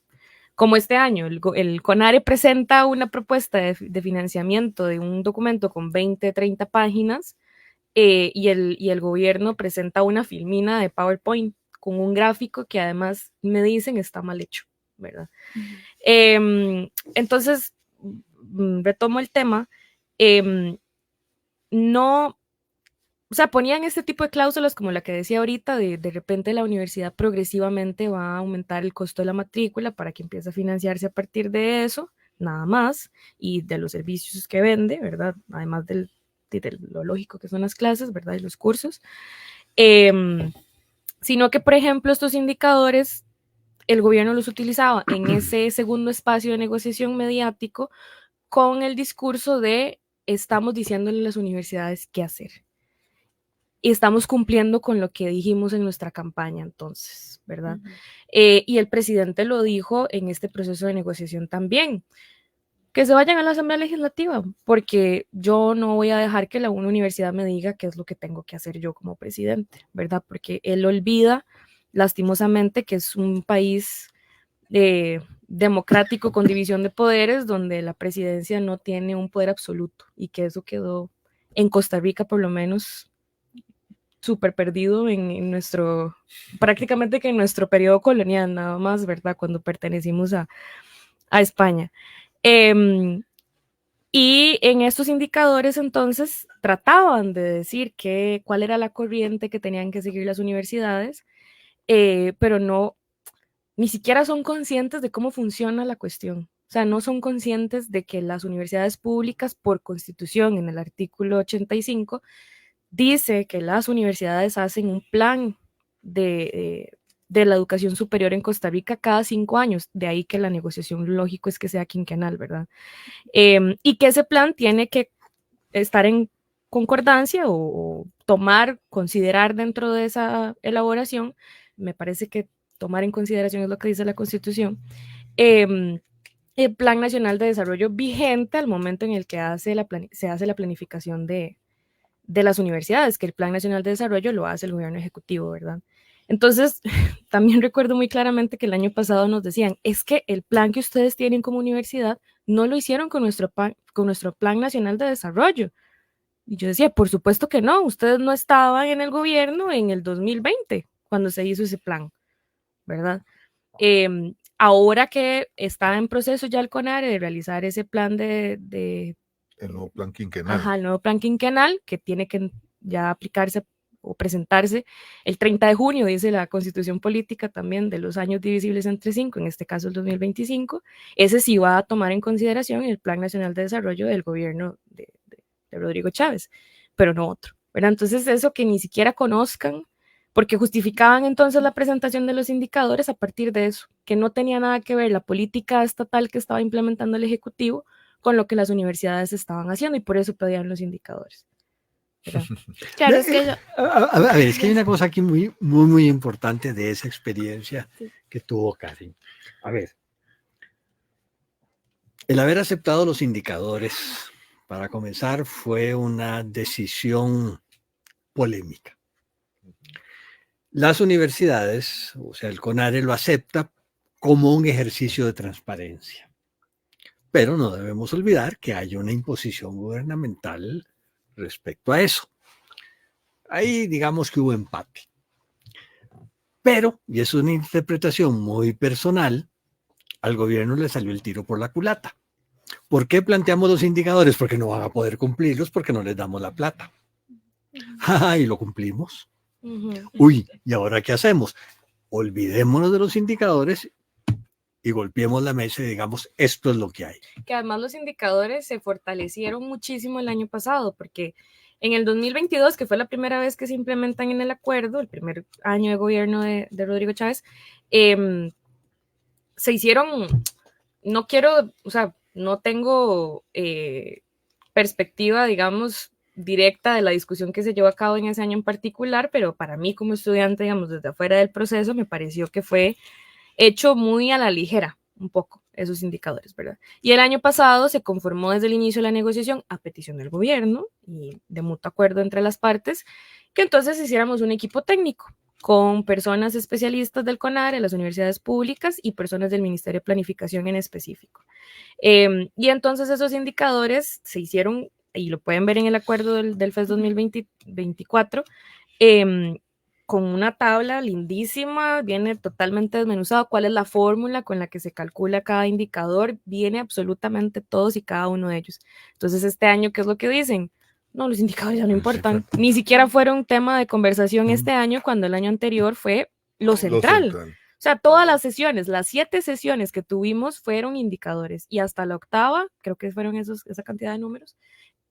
Speaker 11: como este año el CONARE presenta una propuesta de financiamiento de un documento con 20, 30 páginas, y el gobierno presenta una filmina de PowerPoint con un gráfico que además me dicen está mal hecho, ¿verdad? Entonces, retomo el tema. O sea, ponían este tipo de cláusulas como la que decía ahorita, de repente la universidad progresivamente va a aumentar el costo de la matrícula para que empiece a financiarse a partir de eso, nada más, y de los servicios que vende, ¿verdad? Además de lo lógico que son las clases, ¿verdad? Y los cursos. Sino que, por ejemplo, estos indicadores, el gobierno los utilizaba en ese segundo espacio de negociación mediático con el discurso de estamos diciéndole a las universidades qué hacer. y estamos cumpliendo con lo que dijimos en nuestra campaña entonces, ¿verdad? Y el presidente lo dijo en este proceso de negociación también, que se vayan a la Asamblea Legislativa, porque yo no voy a dejar que una universidad me diga qué es lo que tengo que hacer yo como presidente, ¿verdad? Porque él olvida, lastimosamente, que es un país democrático con división de poderes, donde la presidencia no tiene un poder absoluto, y que eso quedó en Costa Rica, por lo menos, súper perdido en nuestro, prácticamente que en nuestro periodo colonial, nada más, ¿verdad? Cuando pertenecimos a España. Y en estos indicadores entonces trataban de decir cuál era la corriente que tenían que seguir las universidades, pero no, ni siquiera son conscientes de cómo funciona la cuestión. O sea, no son conscientes de que las universidades públicas, por constitución, en el artículo 85, dice que las universidades hacen un plan de la educación superior en Costa Rica cada 5 años, de ahí que la negociación lógico es que sea quinquenal, ¿verdad? Y que ese plan tiene que estar en concordancia o considerar dentro de esa elaboración, me parece que tomar en consideración es lo que dice la Constitución, el Plan Nacional de Desarrollo vigente al momento en el que se hace la planificación de las universidades, que el Plan Nacional de Desarrollo lo hace el gobierno ejecutivo, ¿verdad? Entonces, también recuerdo muy claramente que el año pasado nos decían, es que el plan que ustedes tienen como universidad no lo hicieron con nuestro Plan Nacional de Desarrollo. Y yo decía, por supuesto que no, ustedes no estaban en el gobierno en el 2020, cuando se hizo ese plan, ¿verdad? Ahora que está en proceso ya el CONARE de realizar ese plan el
Speaker 3: nuevo plan quinquenal.
Speaker 11: Ajá, el nuevo plan quinquenal, que tiene que ya aplicarse o presentarse el 30 de junio, dice la Constitución Política también, de los años divisibles entre 5, en este caso el 2025, ese sí va a tomar en consideración el Plan Nacional de Desarrollo del gobierno de Rodrigo Chávez, pero no otro, ¿verdad? Entonces eso que ni siquiera conozcan, porque justificaban entonces la presentación de los indicadores a partir de eso, que no tenía nada que ver la política estatal que estaba implementando el Ejecutivo con lo que las universidades estaban haciendo, y por eso pedían los indicadores.
Speaker 6: Claro, es que
Speaker 8: a ver, es que hay una cosa aquí muy importante de esa experiencia que tuvo Karen. A ver, el haber aceptado los indicadores, para comenzar, fue una decisión polémica. Las universidades, o sea, el CONARE lo acepta como un ejercicio de transparencia. Pero no debemos olvidar que hay una imposición gubernamental respecto a eso. Ahí digamos que hubo empate. Pero, y es una interpretación muy personal, al gobierno le salió el tiro por la culata. ¿Por qué planteamos los indicadores? Porque no van a poder cumplirlos porque no les damos la plata. Y lo cumplimos. Uy, ¿y ahora qué hacemos? Olvidémonos de los indicadores y golpeemos la mesa y digamos, esto es lo que hay.
Speaker 11: Que además los indicadores se fortalecieron muchísimo el año pasado, porque en el 2022, que fue la primera vez que se implementan en el acuerdo, el primer año de gobierno de Rodrigo Chávez, se hicieron, no tengo perspectiva, digamos, directa de la discusión que se llevó a cabo en ese año en particular, pero para mí como estudiante, digamos, desde afuera del proceso, me pareció que fue hecho muy a la ligera, un poco, esos indicadores, ¿verdad? Y el año pasado se conformó desde el inicio de la negociación, a petición del gobierno y de mutuo acuerdo entre las partes, que entonces hiciéramos un equipo técnico con personas especialistas del CONARE, las universidades públicas y personas del Ministerio de Planificación en específico. Y entonces esos indicadores se hicieron, y lo pueden ver en el acuerdo del FES 2024, con una tabla lindísima, viene totalmente desmenuzado cuál es la fórmula con la que se calcula cada indicador, viene absolutamente todos y cada uno de ellos. Entonces este año, ¿qué es lo que dicen? No, los indicadores ya no importan, ni siquiera fueron tema de conversación este año, cuando el año anterior fue lo central. O sea, todas las sesiones, las 7 sesiones que tuvimos fueron indicadores, y hasta la 8ª, creo que fueron esa cantidad de números,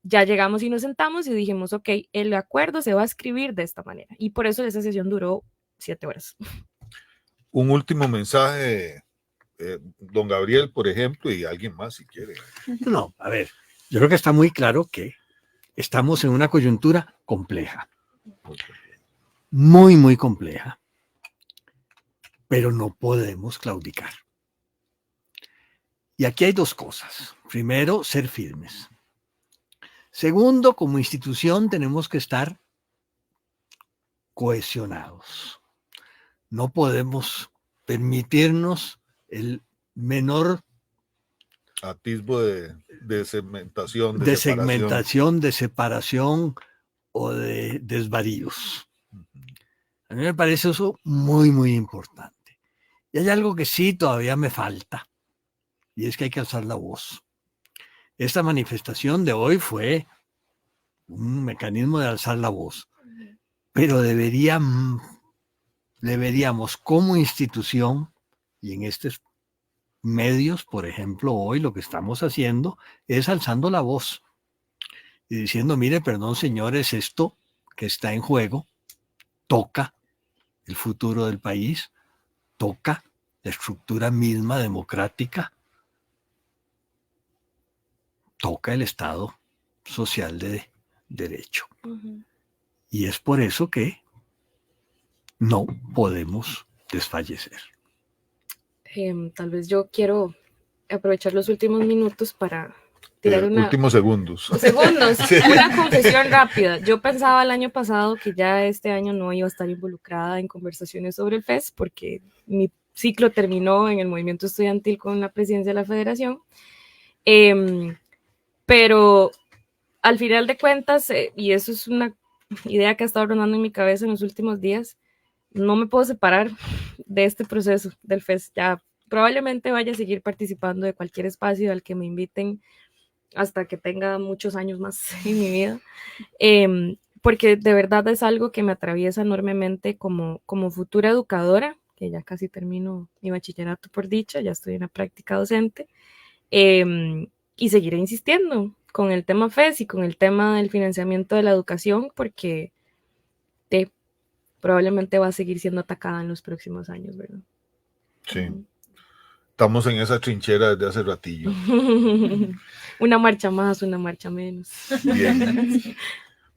Speaker 11: ya llegamos y nos sentamos y dijimos, ok, el acuerdo se va a escribir de esta manera. Y por eso esa sesión duró 7 horas.
Speaker 3: Un último mensaje, don Gabriel, por ejemplo, y alguien más si quiere.
Speaker 8: No, a ver, yo creo que está muy claro que estamos en una coyuntura compleja. muy, muy compleja, pero no podemos claudicar. Y aquí hay dos cosas. Primero, ser firmes. Segundo, como institución tenemos que estar cohesionados. No podemos permitirnos el menor
Speaker 3: atisbo de segmentación,
Speaker 8: de separación o de desvaríos. A mí me parece eso muy, muy importante. Y hay algo que sí todavía me falta, y es que hay que alzar la voz. Esta manifestación de hoy fue un mecanismo de alzar la voz, pero deberíamos como institución y en estos medios, por ejemplo, hoy lo que estamos haciendo es alzando la voz y diciendo, mire, perdón señores, esto que está en juego toca el futuro del país, toca la estructura misma democrática, toca el Estado social de derecho. Y es por eso que no podemos desfallecer.
Speaker 11: Tal vez yo quiero aprovechar los últimos minutos para tirar
Speaker 3: últimos segundos.
Speaker 11: Segundos,
Speaker 3: Sí.
Speaker 11: Una confesión rápida. Yo pensaba el año pasado que ya este año no iba a estar involucrada en conversaciones sobre el FES porque mi ciclo terminó en el movimiento estudiantil con la presidencia de la federación. Pero al final de cuentas, y eso es una idea que ha estado rondando en mi cabeza en los últimos días, no me puedo separar de este proceso del FES. Ya probablemente vaya a seguir participando de cualquier espacio al que me inviten hasta que tenga muchos años más en mi vida, porque de verdad es algo que me atraviesa enormemente como futura educadora, que ya casi termino mi bachillerato por dicha, ya estoy en la práctica docente, y seguiré insistiendo con el tema FES y con el tema del financiamiento de la educación, porque probablemente va a seguir siendo atacada en los próximos años, ¿verdad?
Speaker 3: Sí. Estamos en esa trinchera desde hace ratillo.
Speaker 11: Una marcha más, una marcha menos.
Speaker 3: Bien.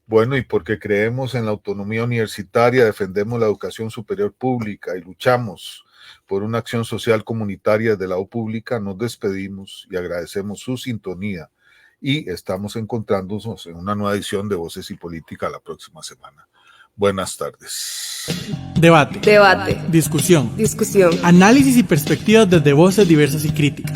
Speaker 3: Bueno, y porque creemos en la autonomía universitaria, defendemos la educación superior pública y luchamos por una acción social comunitaria de la U pública, nos despedimos y agradecemos su sintonía y estamos encontrándonos en una nueva edición de Voces y Política la próxima semana. Buenas tardes.
Speaker 1: Debate.
Speaker 2: Debate.
Speaker 1: Discusión.
Speaker 2: Discusión.
Speaker 1: Análisis y perspectivas desde voces diversas y críticas.